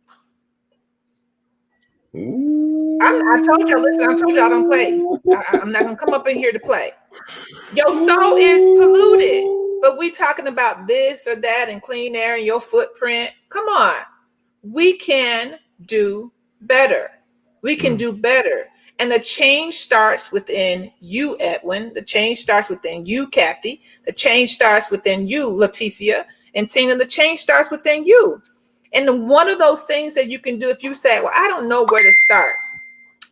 I told y'all, listen, I told y'all I don't play. I'm not going to come up in here to play. Your soul is polluted, but we talking about this or that and clean air and your footprint. Come on. We can do better. We can do better. And the change starts within you, Edwin. The change starts within you, Kathy. The change starts within you, Leticia. And Tina, the change starts within you. And one of those things that you can do, if you say, well, I don't know where to start.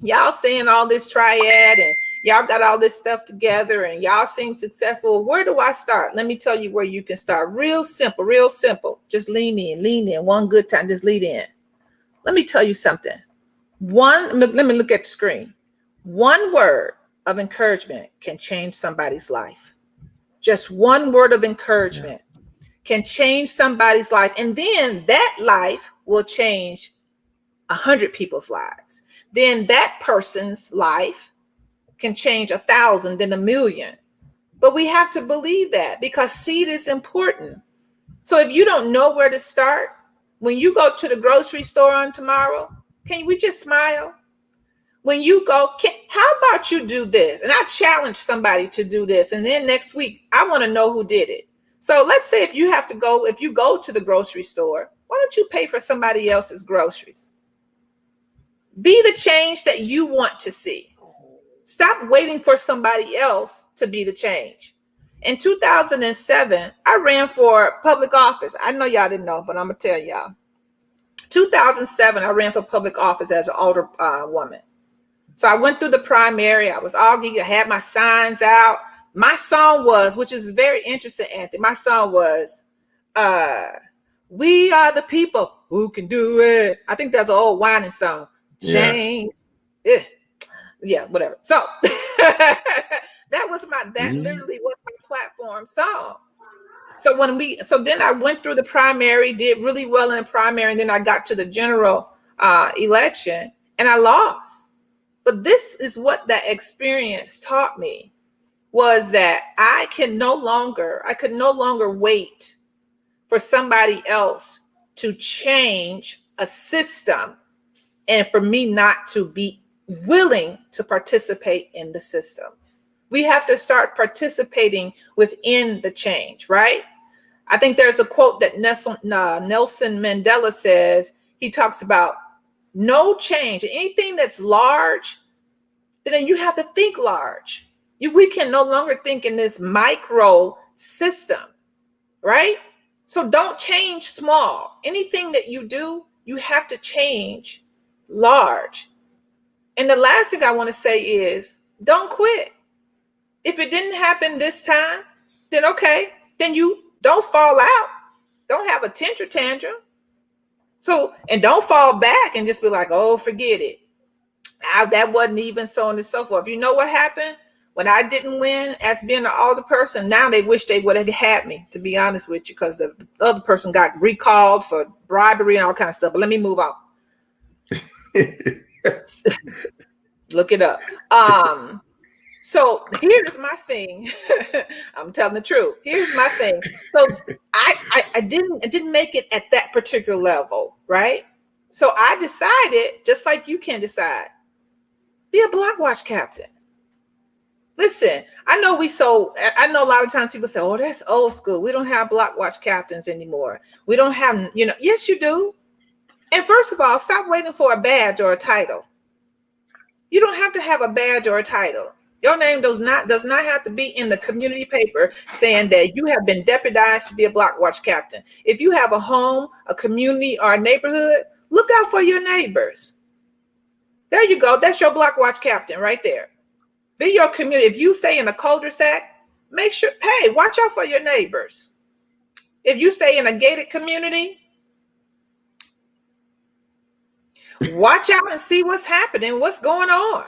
Y'all saying all this triad and y'all got all this stuff together and y'all seem successful. Where do I start? Let me tell you where you can start. Real simple, real simple. Just lean in one good time. Just lead in. Let me tell you something. Let me look at the screen. One word of encouragement can change somebody's life. Just one word of encouragement can change somebody's life. And then that life will change 100 people's lives. Then that person's life can change 1,000, then 1,000,000. But we have to believe that, because seed is important. So if you don't know where to start, when you go to the grocery store on tomorrow, can we just smile? When you go, how about you do this? And I challenge somebody to do this. And then next week, I want to know who did it. So let's say if you go to the grocery store, why don't you pay for somebody else's groceries? Be the change that you want to see. Stop waiting for somebody else to be the change. In 2007, I ran for public office. I know y'all didn't know, but I'm going to tell y'all. 2007, I ran for public office as an older woman. So I went through the primary. I was all geeky. I had my signs out. My song was, which is very interesting, Anthony. My song was, we are the people who can do it. I think that's an old whining song. Change. Yeah, whatever. So that literally was my platform song. So then I went through the primary, did really well in the primary, and then I got to the general election and I lost. But this is what that experience taught me, was that I could no longer wait for somebody else to change a system and for me not to be willing to participate in the system. We have to start participating within the change, right? I think there's a quote that Nelson Mandela says. He talks about no change, anything that's large, then you have to think large. We can no longer think in this micro system, right? So don't change small. Anything that you do, you have to change large. And the last thing I want to say is don't quit. If it didn't happen this time, then okay, then you don't fall out. Don't have a temper tantrum. So, and don't fall back and just be like, oh, forget it. That wasn't even, so on and so forth. You know what happened? When I didn't win as being an alder person, now they wish they would have had me, to be honest with you, because the other person got recalled for bribery and all kinds of stuff. But let me move on. Look it up. So here's my thing. I'm telling the truth. Here's my thing. So I didn't make it at that particular level, right? So I decided, just like you can decide, be a block watch captain. Listen, I know a lot of times people say, oh, that's old school. We don't have block watch captains anymore. We don't have, yes, you do. And first of all, stop waiting for a badge or a title. You don't have to have a badge or a title. Your name does not have to be in the community paper saying that you have been deputized to be a block watch captain. If you have a home, a community, or a neighborhood, look out for your neighbors. There you go. That's your block watch captain right there. Be your community. If you stay in a cul-de-sac, make sure, hey, watch out for your neighbors. If you stay in a gated community, watch out and see what's happening, what's going on.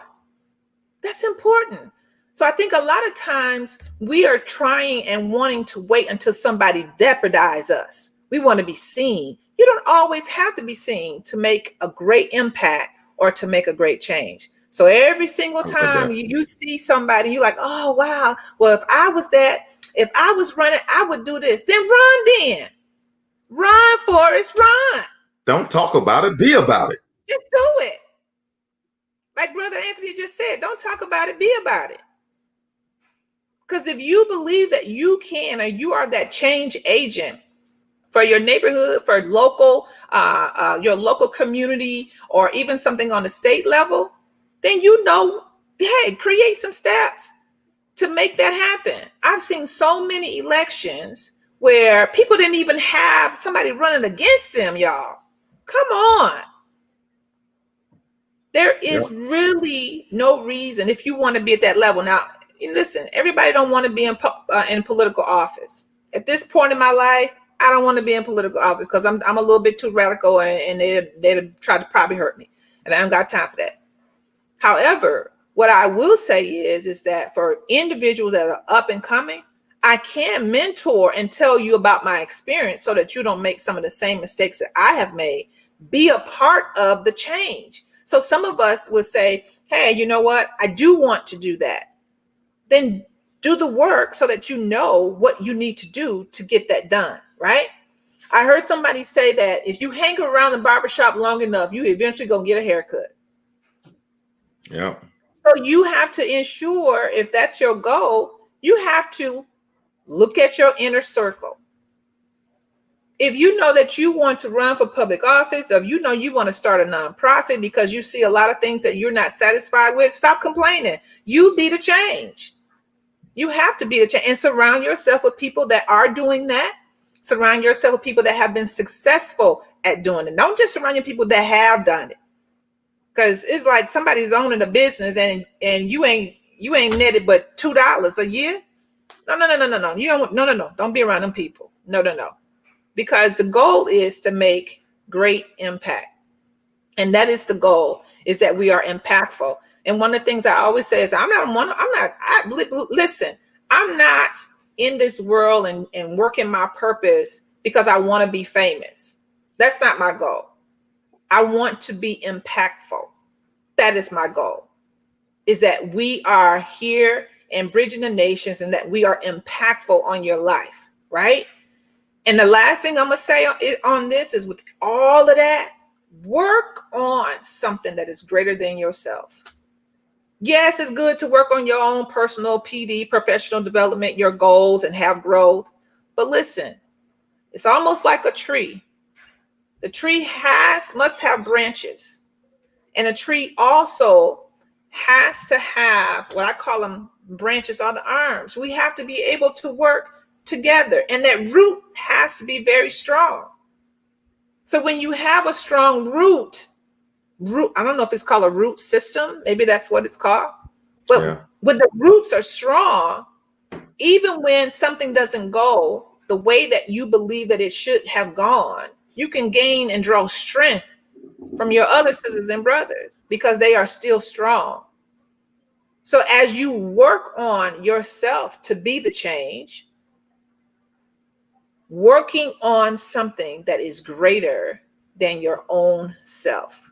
That's important. So I think a lot of times we are trying and wanting to wait until somebody deputizes us. We want to be seen. You don't always have to be seen to make a great impact or to make a great change. So every single time you see somebody, you're like, oh, wow. Well, if I was running, I would do this. Then run then. Run, Forrest, run. Don't talk about it. Be about it. Just do it. Like Brother Anthony just said, don't talk about it, be about it. Because if you believe that you can, or you are that change agent for your neighborhood, for your local community, or even something on the state level, then hey, create some steps to make that happen. I've seen so many elections where people didn't even have somebody running against them, y'all. Come on. There is really no reason if you want to be at that level. Now, listen, everybody don't want to be in political office. At this point in my life, I don't want to be in political office because I'm a little bit too radical and they'd try to probably hurt me. And I haven't got time for that. However, what I will say is that for individuals that are up and coming, I can mentor and tell you about my experience so that you don't make some of the same mistakes that I have made. Be a part of the change. So some of us would say, hey, you know what? I do want to do that. Then do the work so that you know what you need to do to get that done, right? I heard somebody say that if you hang around the barbershop long enough, you eventually gonna get a haircut. Yeah. So you have to ensure, if that's your goal, you have to look at your inner circle. If you know that you want to run for public office, or you know you want to start a nonprofit because you see a lot of things that you're not satisfied with, stop complaining. You be the change. You have to be the change, and surround yourself with people that are doing that. Surround yourself with people that have been successful at doing it. Don't just surround your people that have done it. Because it's like somebody's owning a business and you ain't netted but $2 a year. No. No. Don't be around them people. No. Because the goal is to make great impact. And that is the goal, is that we are impactful. And one of the things I always say is I'm not in this world and working my purpose because I want to be famous. That's not my goal. I want to be impactful. That is my goal, is that we are here and bridging the nations and that we are impactful on your life, right? And the last thing I'm going to say on this is, with all of that, work on something that is greater than yourself. Yes, it's good to work on your own personal PD, professional development, your goals, and have growth. But listen, it's almost like a tree. The tree must have branches. And a tree also has to have what I call them branches or the arms. We have to be able to work together. And that root has to be very strong. So when you have a strong root, I don't know if it's called a root system. Maybe that's what it's called. But when the roots are strong, even when something doesn't go the way that you believe that it should have gone, you can gain and draw strength from your other sisters and brothers because they are still strong. So as you work on yourself to be the change, working on something that is greater than your own self,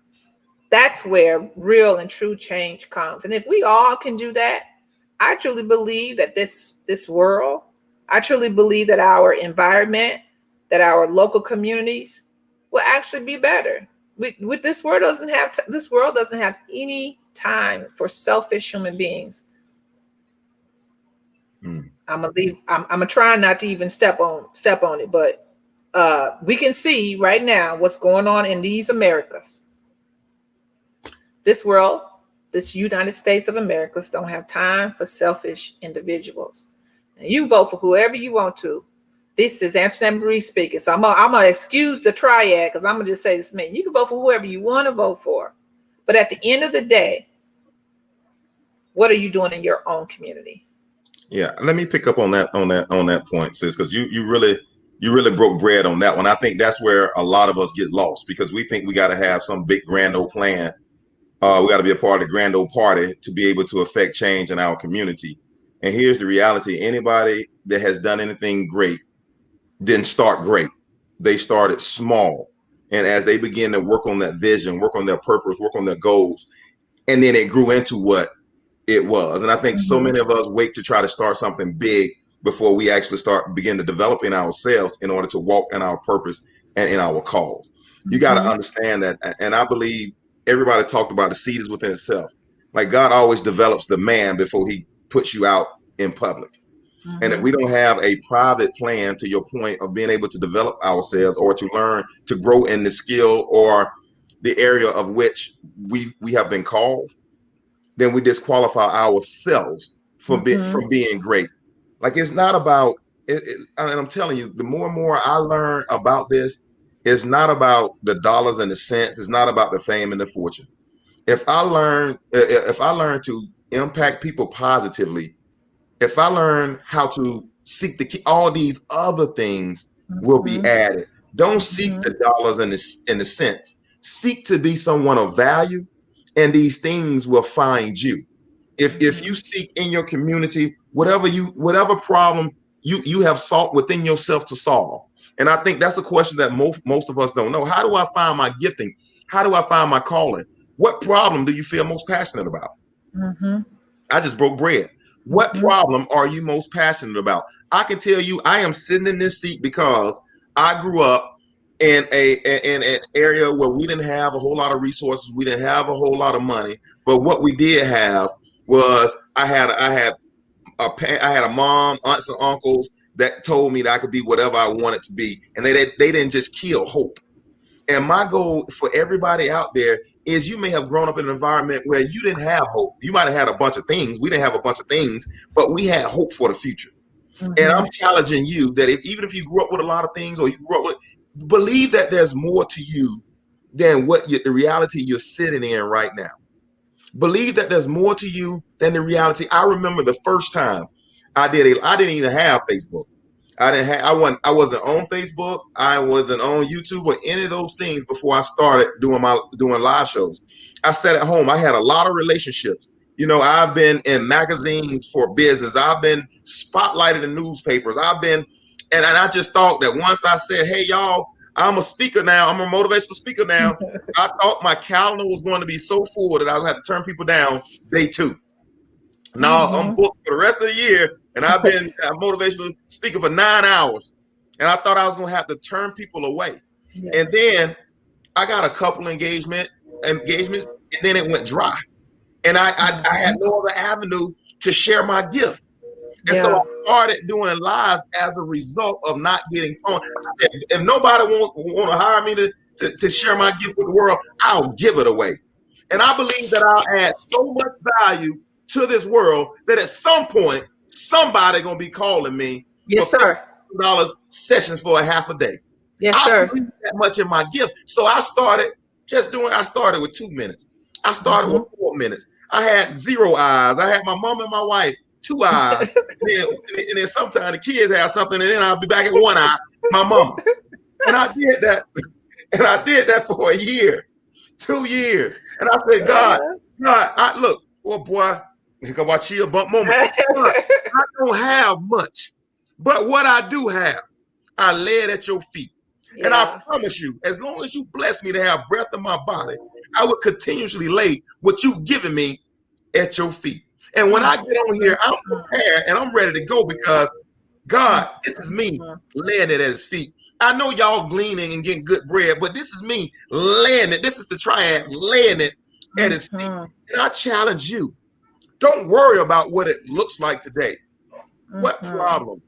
that's where real and true change comes. And if we all can do that, I truly believe that this world, I truly believe that our environment, that our local communities will actually be better. This world doesn't have any time for selfish human beings. I'm gonna try not to even step on it, but we can see right now what's going on in these Americas. This world, this United States of America, don't have time for selfish individuals. And you vote for whoever you want to. This is Antoinette Marie speaking. So I'm gonna excuse the triad because I'm gonna just say this, man. You can vote for whoever you want to vote for. But at the end of the day, what are you doing in your own community? Yeah, let me pick up on that point, sis, because you really broke bread on that one. I think that's where a lot of us get lost because we think we got to have some big grand old plan. We got to be a part of the grand old party to be able to affect change in our community. And here's the reality. Anybody that has done anything great didn't start great. They started small. And as they begin to work on that vision, work on their purpose, work on their goals, and then it grew into what it was. And I think so many of us wait to try to start something big before we actually begin to develop in ourselves in order to walk in our purpose and in our cause. You got to understand that. And I believe everybody talked about the seed is within itself. Like God always develops the man before he puts you out in public. And if we don't have a private plan, to your point of being able to develop ourselves or to learn to grow in the skill or the area of which we have been called, then we disqualify ourselves from being great. Like it's not about it, and I'm telling you, the more and more I learn about this, it's not about the dollars and the cents. It's not about the fame and the fortune. If I learn to impact people positively, if I learn how to seek the key, all these other things will be added. Don't seek the dollars and the cents. Seek to be someone of value, and these things will find you. If you seek in your community, whatever problem you have sought within yourself to solve. And I think that's a question that most of us don't know. How do I find my gifting? How do I find my calling? What problem do you feel most passionate about? I just broke bread. What problem are you most passionate about? I can tell you, I am sitting in this seat because I grew up in an area where we didn't have a whole lot of resources. We didn't have a whole lot of money. But what we did have was I had a mom, aunts and uncles that told me that I could be whatever I wanted to be. And they didn't just kill hope. And my goal for everybody out there is you may have grown up in an environment where you didn't have hope. You might have had a bunch of things. We didn't have a bunch of things, but we had hope for the future. And I'm challenging you that even if you grew up with a lot of things or you grew up with, believe that there's more to you than the reality you're sitting in right now. Believe that there's more to you than the reality. I remember the first time I didn't even have Facebook. I wasn't on Facebook. I wasn't on YouTube or any of those things before I started doing live shows. I sat at home. I had a lot of relationships. You know, I've been in magazines for business. I've been spotlighted in newspapers. And I just thought that once I said, hey, y'all, I'm a speaker now. I'm a motivational speaker now. I thought my calendar was going to be so full that I would have to turn people down day 2. Now I'm booked for the rest of the year, and I've been a motivational speaker for 9 hours. And I thought I was going to have to turn people away. Yeah. And then I got a couple engagements, and then it went dry. And I had no other avenue to share my gift. And so I started doing lives as a result of not getting on. If nobody want to hire me to share my gift with the world, I'll give it away. And I believe that I'll add so much value to this world that at some point, somebody gonna be calling me Yes, sir. $50 sessions for a half a day. Yes, I sir. believe that much in my gift. So I started with 2 minutes. I started with 4 minutes. I had 0 eyes. I had my mom and my wife, 2 eyes. and then sometimes the kids have something, and then I'll be back at 1 eye, my mama. And I did that. And I did that for a year, 2 years. And I said, God, I look, oh boy, watch you bump moment. I don't have much, but what I do have, I lay it at your feet. And I promise you, as long as you bless me to have breath in my body, I will continuously lay what you've given me at your feet. And when I get on here, I'm prepared and I'm ready to go because God, this is me laying it at his feet. I know y'all gleaning and getting good bread, but this is me laying it. This is the triad, laying it at his feet. And I challenge you, don't worry about what it looks like today. What problem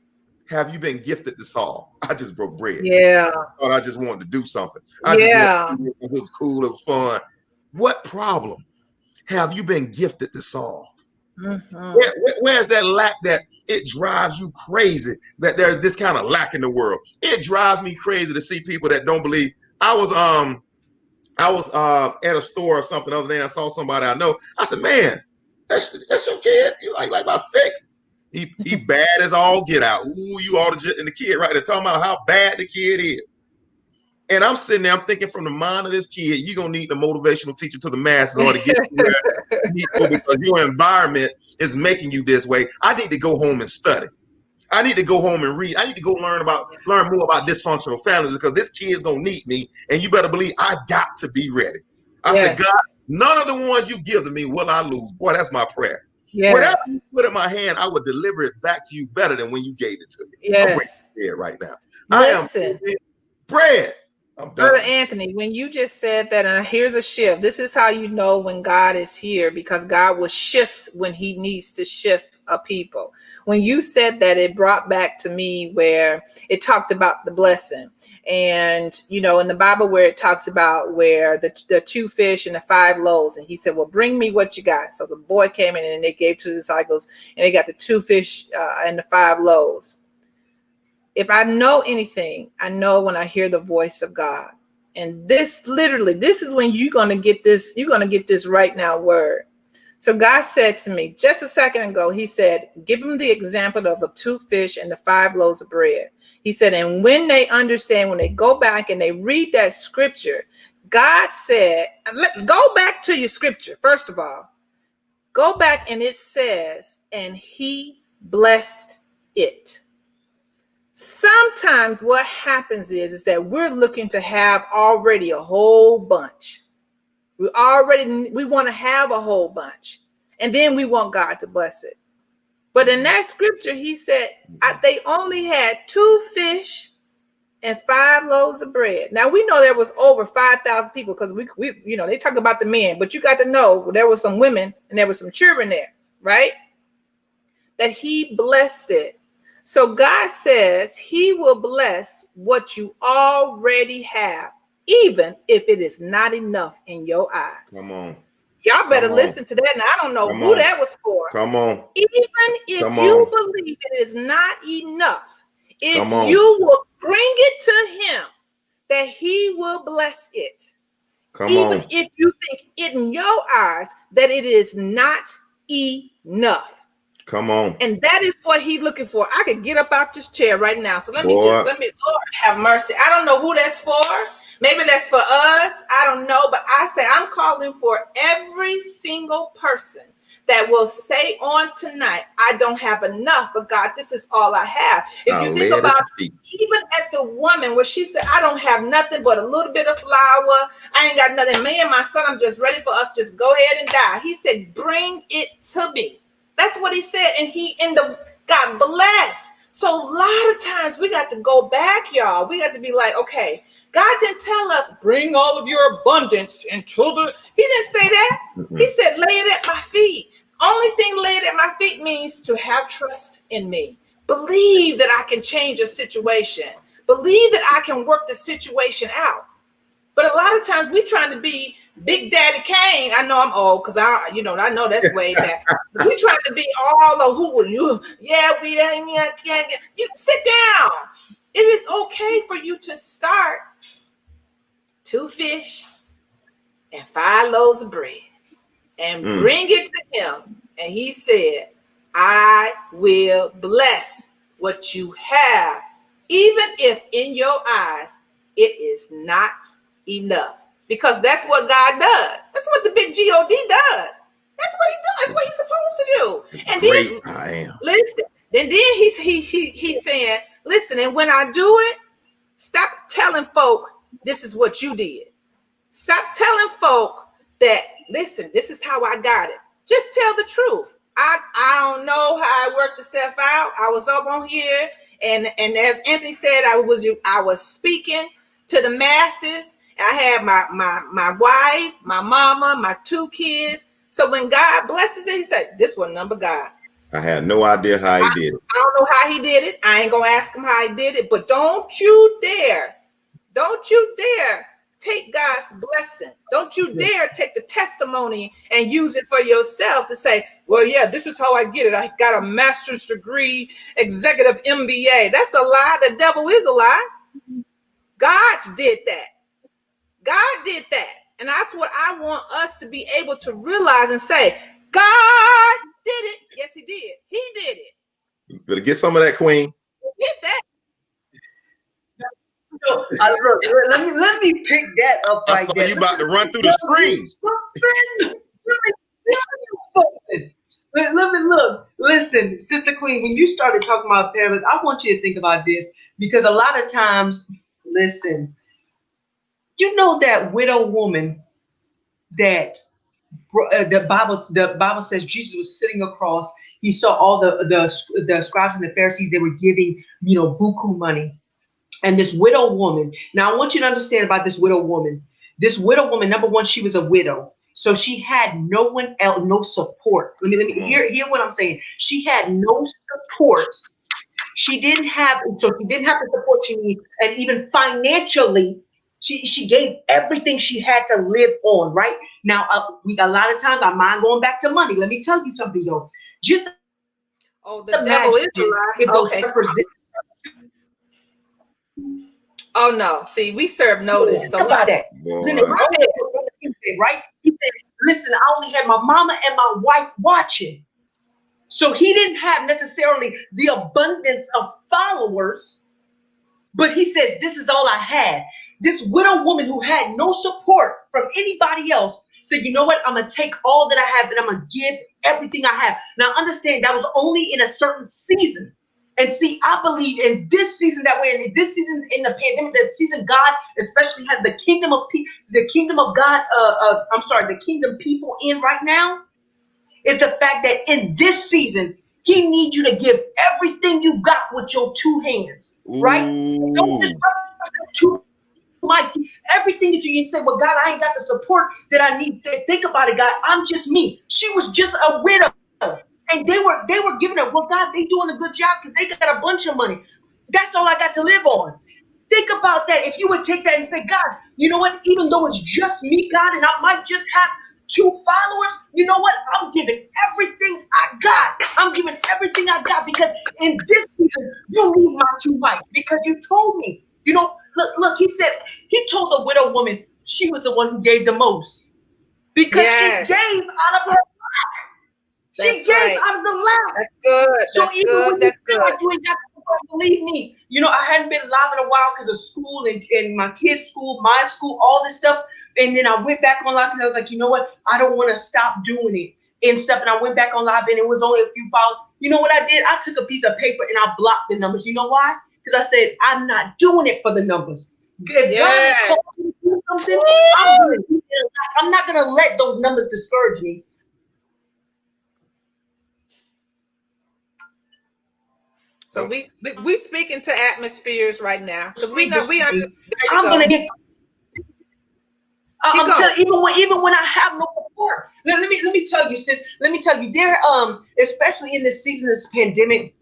have you been gifted to solve? I just broke bread. Yeah. I thought I just wanted to do something. It was cool. It was fun. What problem have you been gifted to solve? Where's that lack that it drives you crazy that there's this kind of lack in the world? It drives me crazy to see people that don't believe. I was at a store or something the other day and I saw somebody I know. I said, man, that's your kid. He like about 6. He bad as all get out. Ooh, you all and the kid right there talking about how bad the kid is. And I'm sitting there, I'm thinking from the mind of this kid, you're going to need the motivational teacher to the masses in order to get where you need to go because your environment is making you this way. I need to go home and study. I need to go home and read. I need to go learn more about dysfunctional families because this kid's going to need me. And you better believe I got to be ready. I said, God, none of the ones you give to me will I lose. Boy, that's my prayer. Yes. Whatever you put in my hand, I would deliver it back to you better than when you gave it to me. Yes. I'm breaking bread right now. Listen. I am bread. Brother Anthony, when you just said that, and here's a shift. This is how you know when God is here, because God will shift when he needs to shift a people. When you said that, it brought back to me where it talked about the blessing. And, you know, in the Bible where it talks about where the 2 fish and the 5 loaves, and he said, well, bring me what you got. So the boy came in and they gave to the disciples and they got the 2 fish and the 5 loaves. If I know anything, I know when I hear the voice of God. And this is when you're going to get this right now word. So God said to me just a second ago, he said, give them the example of the 2 fish and the 5 loaves of bread. He said, and when they understand, when they go back and they read that scripture, God said, go back to your scripture. First of all, go back and it says, and he blessed it. Sometimes what happens is that we're looking to have already a whole bunch. We want to have a whole bunch, and then we want God to bless it. But in that scripture, he said they only had 2 fish and 5 loaves of bread. Now we know there was over 5,000 people because we they talk about the men, but you got to know there was some women and there was some children there, right? That he blessed it. So God says he will bless what you already have, even if it is not enough in your eyes. Come on. Y'all better listen to that. And I don't know who that was for. Come on. Even if you believe it is not enough, if you will bring it to him, that he will bless it. Even if you think it in your eyes that it is not enough. Come on. And that is what he's looking for. I could get up out this chair right now. So let me, Lord have mercy. I don't know who that's for. Maybe that's for us. I don't know. But I say I'm calling for every single person that will say on tonight, I don't have enough, but God, this is all I have. If you think about even at the woman where she said, I don't have nothing but a little bit of flour. I ain't got nothing. Me and my son, I'm just ready for us. Just go ahead and die. He said, bring it to me. That's what he said. And God bless. So a lot of times we got to go back, y'all. We got to be like, okay, God didn't tell us, bring all of your abundance into the, he didn't say that. He said, lay it at my feet. Only thing laid at my feet means to have trust in me. Believe that I can change a situation. Believe that I can work the situation out. But a lot of times we're trying to be Big Daddy Kane. I know I'm old because I know that's way back. We're trying to be all of who you. Yeah, you sit down. It is okay for you to start 2 fish and 5 loaves of bread and bring it to him. And he said, I will bless what you have, even if in your eyes it is not enough. Because that's what God does. That's what the big God does. That's what he does. That's what he's supposed to do. And Great, then I am. listen. Then he's saying, listen, and when I do it, stop telling folk this is what you did. Stop telling folk that, listen, this is how I got it. Just tell the truth. I don't know how it worked itself out. I was up on here, and as Anthony said, I was speaking to the masses. I had my wife, my mama, my 2 kids. So when God blesses it, he said, this was number God. I had no idea how he did it. I don't know how he did it. I ain't gonna ask him how he did it, but don't you dare take God's blessing. Don't you dare take the testimony and use it for yourself to say, well, yeah, this is how I get it. I got a master's degree, executive MBA. That's a lie. The devil is a lie. God did that. God did that. And that's what I want us to be able to realize and say, God did it. Yes, he did. He did it. You better get some of that, Queen. He did that. So, let me pick that up I right saw there. you about to run through the screen. Let me tell you something. Let me look. Listen, Sister Queen, when you started talking about parents, I want you to think about this, because a lot of times, listen, you know that widow woman that the Bible says Jesus was sitting across. He saw all the scribes and the Pharisees. They were giving, buku money. And this widow woman, now I want you to understand about this widow woman. This widow woman, number one, she was a widow. So she had no one else, no support. Let me hear what I'm saying. She had no support. She didn't have the support she needed. And even financially, she gave everything she had to live on, right? Now, a lot of times our mind going back to money. Let me tell you something, though. Just the devil is a lie. If those represent. Oh no! See, we serve notice. So about that, right? He said, "Listen, I only had my mama and my wife watching, so he didn't have necessarily the abundance of followers, but he says, this is all I had." This widow woman who had no support from anybody else said, "You know what? I'm gonna take all that I have and I'm gonna give everything I have." Now, understand that was only in a certain season. And see, I believe in this season that we're in, this season in the pandemic, that season God especially has the kingdom of God, the kingdom people in right now, is the fact that in this season, he needs you to give everything you got with your 2 hands, right? Don't just represent 2 mics. Everything that you say, well, God, I ain't got the support that I need. Think about it, God, I'm just me. She was just a widow. And they were giving up. Well, God, they doing a good job because they got a bunch of money. That's all I got to live on. Think about that. If you would take that and say, God, you know what? Even though it's just me, God, and I might just have 2 followers, you know what? I'm giving everything I got. I'm giving everything I got, because in this season, you need my 2 mics, because you told me, look, he said, he told the widow woman she was the one who gave the most, because she gave out of her. She gave out of the lap. That's good. So that's even good. when That's you feel good. like you ain't got to support, believe me, I hadn't been live in a while because of school and my kids' school, my school, all this stuff. And then I went back on live because I was like, you know what? I don't want to stop doing it and stuff. And I went back on live and it was only a few followers. You know what I did? I took a piece of paper and I blocked the numbers. You know why? Because I said, I'm not doing it for the numbers. If God is calling me to do something, I'm going to do it. I'm not going to let those numbers discourage me. So we speaking to atmospheres right now because we know we are. I'm gonna get. I'm telling even when I have no support. Let me tell you, sis. Let me tell you, there especially in this season of this pandemic.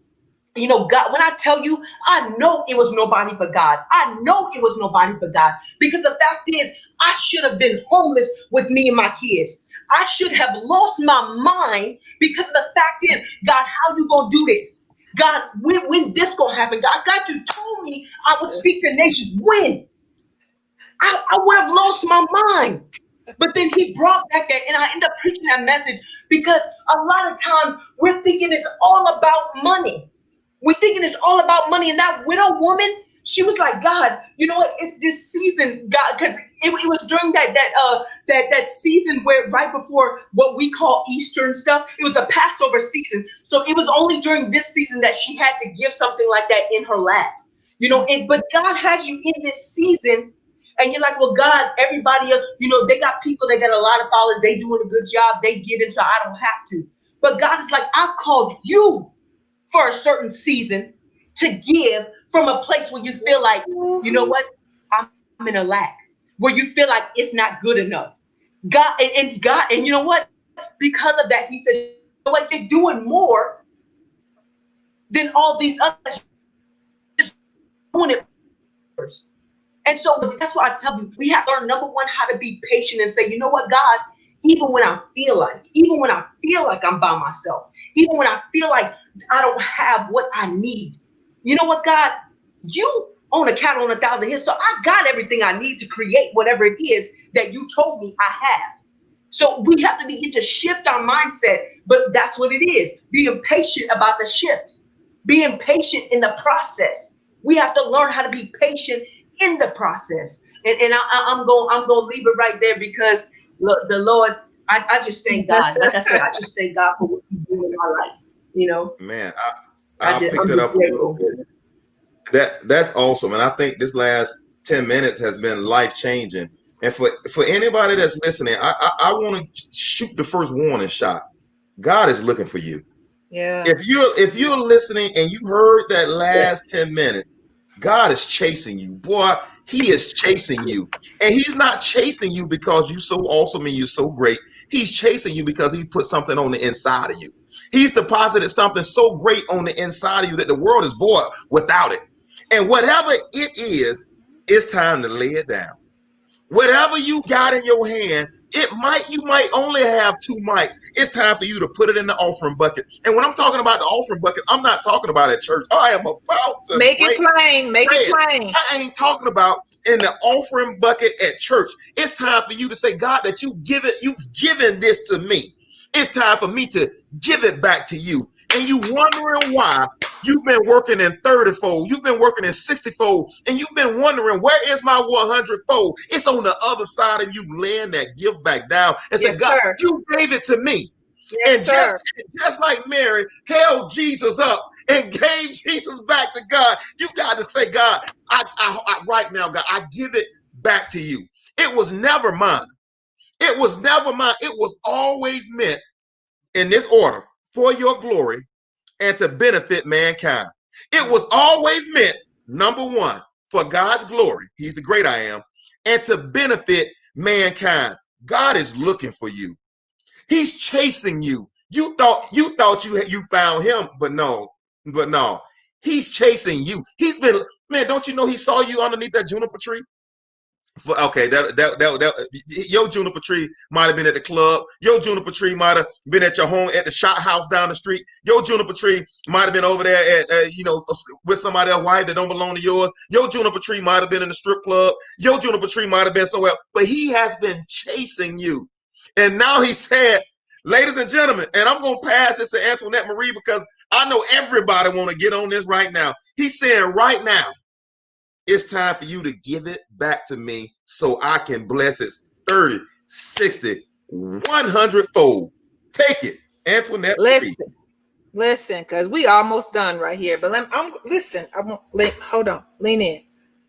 You know, God, when I tell you, I know it was nobody but God. I know it was nobody but God. Because the fact is, I should have been homeless with me and my kids. I should have lost my mind because the fact is, God, how you gonna do this? God, when this gonna happen? God, you told me I would speak to nations. When? I would have lost my mind. But then he brought back that, and I end up preaching that message because a lot of times we're thinking it's all about money. We're thinking it's all about money. And that widow woman, she was like, God, you know what? It's this season, God, because it was during that season where right before what we call Easter and stuff, it was the Passover season. So it was only during this season that she had to give something like that in her lap. You know, but God has you in this season. And you're like, well, God, everybody else, you know, they got people that got a lot of followers. They doing a good job. They giving, so I don't have to. But God is like, I've called you for a certain season to give from a place where you feel like, you know what, I'm in a lack, where you feel like it's not good enough. God, and you know what? Because of that, he said, you know what, you're doing more than all these others. Just doing it first. And so that's why I tell you, we have to learn, number one, how to be patient and say, you know what, God, even when I feel like I'm by myself, even when I feel like I don't have what I need, you know what, God, you own a cattle on 1,000 hills. So I got everything I need to create whatever it is that you told me I have. So we have to begin to shift our mindset, but that's what it is. Being patient about the shift, being patient in the process. We have to learn how to be patient in the process. And I'm going to leave it right there because the Lord, I just thank God. Like I said, I just thank God for what he's doing in my life. You know, man, I picked it up a little bit. That's awesome. And I think this last 10 minutes has been life changing. And for anybody that's listening, I want to shoot the first warning shot. God is looking for you. Yeah. If you're listening and you heard that last 10 minutes, God is chasing you. Boy, he is chasing you. And he's not chasing you because you're so awesome and you're so great. He's chasing you because he put something on the inside of you. He's deposited something so great on the inside of you that the world is void without it. And whatever it is, it's time to lay it down. Whatever you got in your hand, you might only have 2 mics. It's time for you to put it in the offering bucket. And when I'm talking about the offering bucket, I'm not talking about at church. I am about to make it plain. Make it plain. I ain't talking about in the offering bucket at church. It's time for you to say, God, that you've given this to me. It's time for me to give it back to you. And you wondering why you've been working in 30-fold, you've been working in 60-fold, and you've been wondering, where is my 100-fold? It's on the other side of you laying that gift back down and say, God, you gave it to me. Yes, and just like Mary held Jesus up and gave Jesus back to God, you got to say, God, I right now, God, I give it back to you. It was never mine. It was never mine. It was always meant in this order for your glory and to benefit mankind. It was always meant, number one, for God's glory. He's the great I am, and to benefit mankind. God is looking for you. He's chasing you. You thought you found him, but no. He's chasing you. He's been, man, don't you know he saw you underneath that juniper tree? Okay, your juniper tree might have been at the club. Your juniper tree might have been at your home at the shot house down the street. Your juniper tree might have been over there at with somebody else's wife that don't belong to yours. Your juniper tree might have been in the strip club. Your juniper tree might have been somewhere, but he has been chasing you. And now he said, ladies and gentlemen, and I'm gonna pass this to Antoinette Marie because I know everybody want to get on this right now. He's saying right now, it's time for you to give it back to me so I can bless it 30, 60, 100-fold. Take it, Antoinette. Listen, because we almost done right here. But hold on, lean in.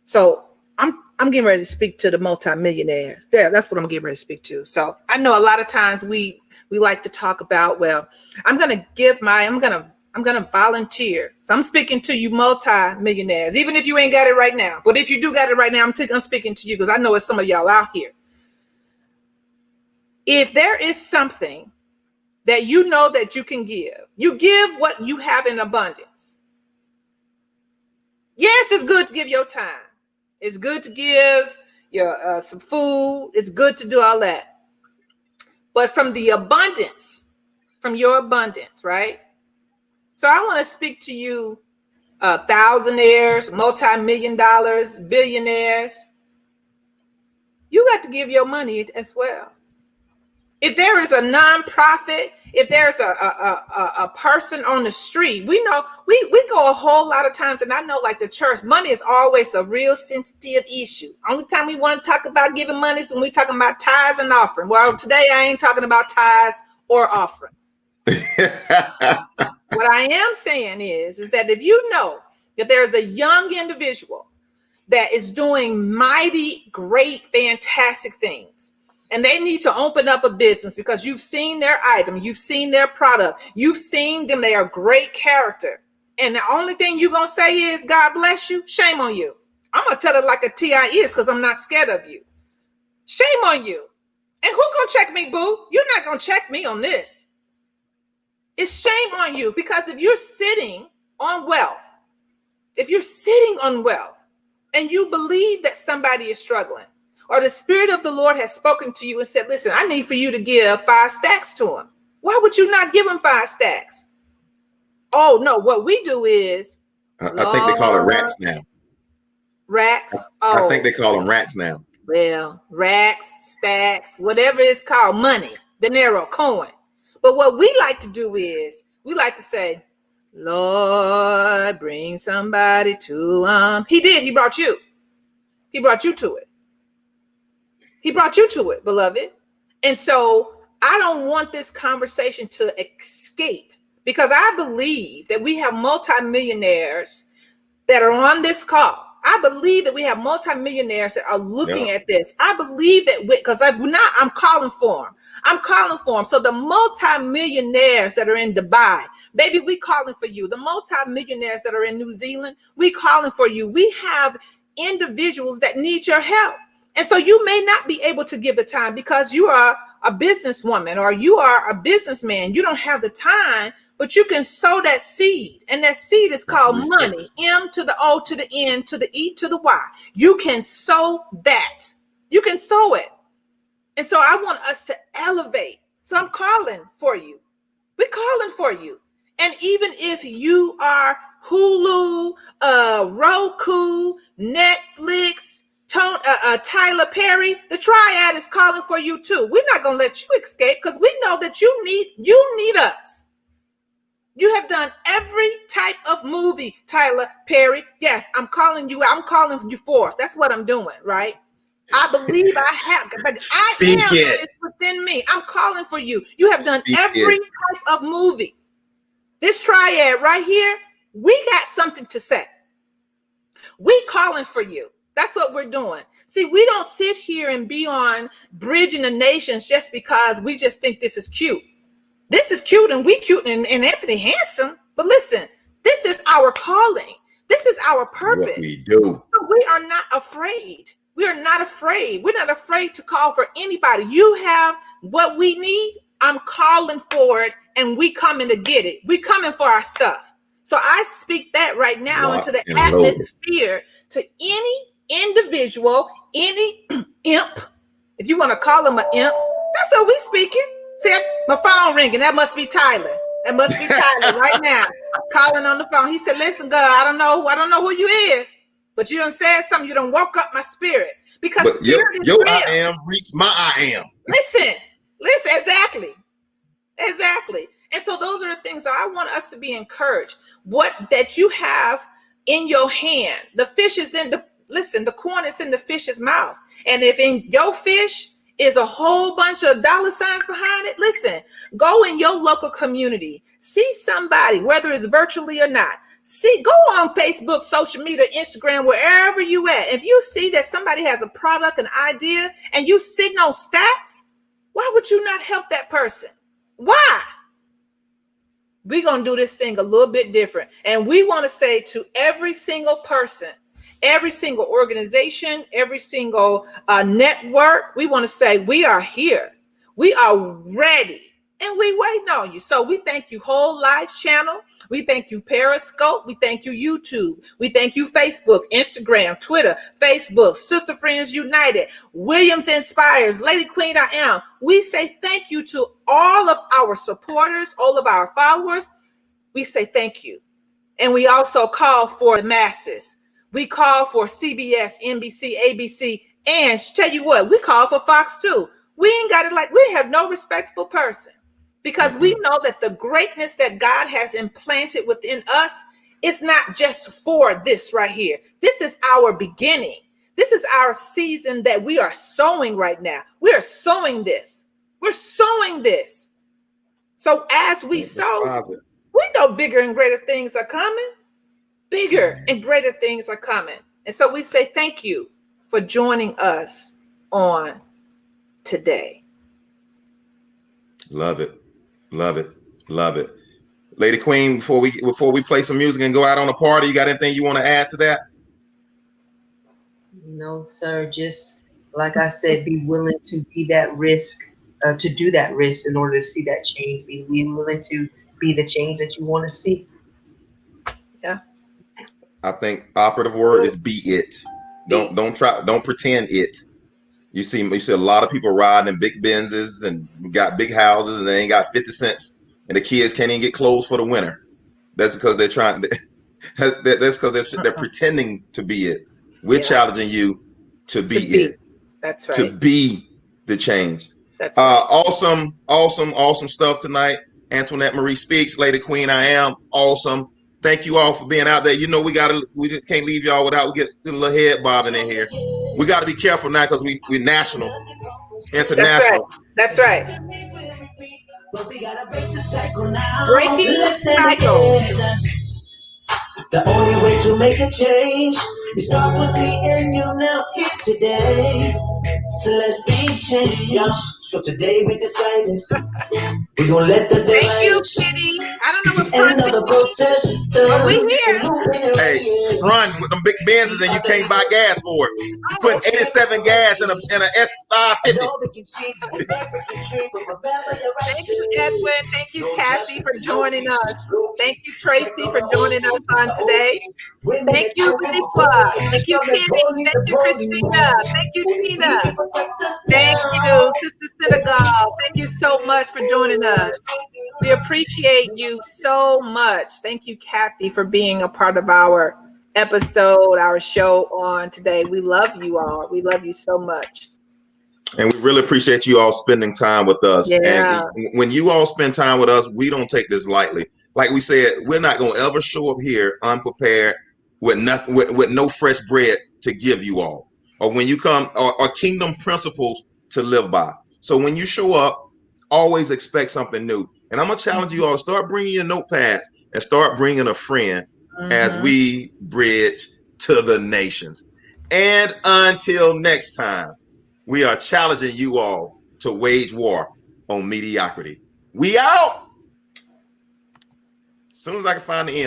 So I'm getting ready to speak to the multimillionaires. That's what I'm getting ready to speak to. So I know a lot of times we like to talk about, well, I'm gonna I'm going to volunteer. So I'm speaking to you multi-millionaires, even if you ain't got it right now. But if you do got it right now, I'm speaking to you because I know it's some of y'all out here. If there is something that you know that you can give, you give what you have in abundance. Yes, it's good to give your time. It's good to give your some food. It's good to do all that. But from the abundance, from your abundance, right? So I want to speak to you, thousandaires, multi-million dollars, billionaires. You got to give your money as well. If there is a nonprofit, if there's a person on the street, we know we go a whole lot of times, and I know like the church, money is always a real sensitive issue. Only time we want to talk about giving money is when we're talking about tithes and offering. Well, today I ain't talking about tithes or offering. What I am saying is that if you know that there's a young individual that is doing mighty, great, fantastic things, and they need to open up a business because you've seen their item, you've seen their product, you've seen them, they are great character. And the only thing you're going to say is, God bless you, shame on you. I'm going to tell it like a T.I. is because I'm not scared of you. Shame on you. And who going to check me, boo? You're not going to check me on this. It's shame on you because if you're sitting on wealth, and you believe that somebody is struggling, or the Spirit of the Lord has spoken to you and said, listen, I need for you to give 5 stacks to him. Why would you not give him 5 stacks? Oh, no, what we do is. I think they call it rats now. Rats? I think they call them rats now. Well, racks, stacks, whatever it's called, money, dinero, coin. But what we like to do is, we like to say, Lord, bring somebody to He did. He brought you. He brought you to it. He brought you to it, beloved. And so I don't want this conversation to escape because I believe that we have multimillionaires that are on this call. I believe that we have multimillionaires that are looking at this. I believe that because I'm calling for them. I'm calling for them. So the multimillionaires that are in Dubai, baby, we calling for you. The multimillionaires that are in New Zealand, we calling for you. We have individuals that need your help. And so you may not be able to give the time because you are a businesswoman or you are a businessman. You don't have the time, but you can sow that seed. And that seed is called money. M to the O to the N to the E to the Y. You can sow that. You can sow it. And so I want us to elevate. So I'm calling for you. We're calling for you. And even if you are Hulu, Roku, Netflix, Tyler Perry, the triad is calling for you too. We're not going to let you escape because we know that you need us. You have done every type of movie, Tyler Perry. Yes, I'm calling you. I'm calling you forth. That's what I'm doing, right? I believe I have, but I am what is within me. I'm calling for you. You have done every type of movie. This triad right here, we got something to say. We calling for you. That's what we're doing. See, we don't sit here and be on Bridging the Nations just because we just think this is cute. This is cute and we cute and Anthony handsome. But listen, this is our calling. This is our purpose. What we do. So we are not afraid. We are not afraid. We're not afraid to call for anybody. You have what we need. I'm calling for it and we coming to get it. We coming for our stuff. So I speak that right now into the atmosphere to any individual, any imp, if you want to call him an imp, that's what we speaking. See, my phone ringing. That must be Tyler. That must be Tyler right now, calling on the phone. He said, listen, God, I don't know who you is, but you done said something. You done woke up my spirit because but spirit is real. I am reach my I am. Listen, exactly. And so those are the things that I want us to be encouraged. What that you have in your hand, the fish is in the corn is in the fish's mouth. And if in your fish is a whole bunch of dollar signs behind it, listen, go in your local community, see somebody, whether it's virtually or not. Go on Facebook, social media, Instagram, wherever you at. If you see that somebody has a product, an idea, and you sitting on stacks, why would you not help that person? Why? We're going to do this thing a little bit different. And we want to say to every single person, every single organization, every single network, we want to say we are here. We are ready. And we waiting on you. So we thank you, Whole Life Channel. We thank you, Periscope. We thank you, YouTube. We thank you, Facebook, Instagram, Twitter, Facebook, Sister Friends United, Williams Inspires, Lady Queen I Am. We say thank you to all of our supporters, all of our followers. We say thank you. And we also call for the masses. We call for CBS, NBC, ABC, and tell you what, we call for Fox too. We ain't got it like, we have no respectable person. Because we know that the greatness that God has implanted within us is not just for this right here. This is our beginning. This is our season that we are sowing right now. We are sowing this. We're sowing this. So as we sow, we know bigger and greater things are coming. Bigger and greater things are coming. And so we say thank you for joining us on today. Love it. Love it. Love it. Lady Queen, before we play some music and go out on a party, you got anything you want to add to that? No, sir. Just like I said, be willing to be that risk, to do that risk in order to see that change. Be willing to be the change that you want to see. Yeah. I think operative word is be it. Don't pretend it. You see a lot of people riding in big Benzes and got big houses and they ain't got 50 cents and the kids can't even get clothes for the winter. That's because they're trying. That's because they're pretending to be it. We're challenging you to be it. That's right. To be the change. That's right. Awesome stuff tonight. Antoinette Marie Speaks, Lady Queen I Am. Awesome. Thank you all for being out there. You know we can't leave y'all without we get a little head bobbing in here. We got to be careful now because we're national, international. That's right. Breaking the cycle. The only way to make a change is start with me and you now here today. So let's be changed. So today we decided we're gonna let the day. Thank you, Kitty. I don't know what front another protest. but we here. Hey, run with them big Benzes and you can't buy gas for it. You put 87 gas in a S550. Thank you, Edwin. Thank you, Kathy, for joining us. Thank you, Tracy, for joining us on today. Thank you, Lisa. Thank you, Kenny. Thank you, Christina. Thank you, Tina. Thank you, Sister Senegal. Thank you so much for joining us. We appreciate you so much. Thank you, Kathy, for being a part of our episode, our show on today. We love you all. We love you so much. And we really appreciate you all spending time with us. Yeah. And when you all spend time with us, we don't take this lightly. Like we said, we're not going to ever show up here unprepared with nothing, with no fresh bread to give you all. Or when you come, or kingdom principles to live by. So when you show up, always expect something new. And I'm going to challenge you all to start bringing your notepads and start bringing a friend as we bridge to the nations. And until next time, we are challenging you all to wage war on mediocrity. We out. As soon as I can find the end.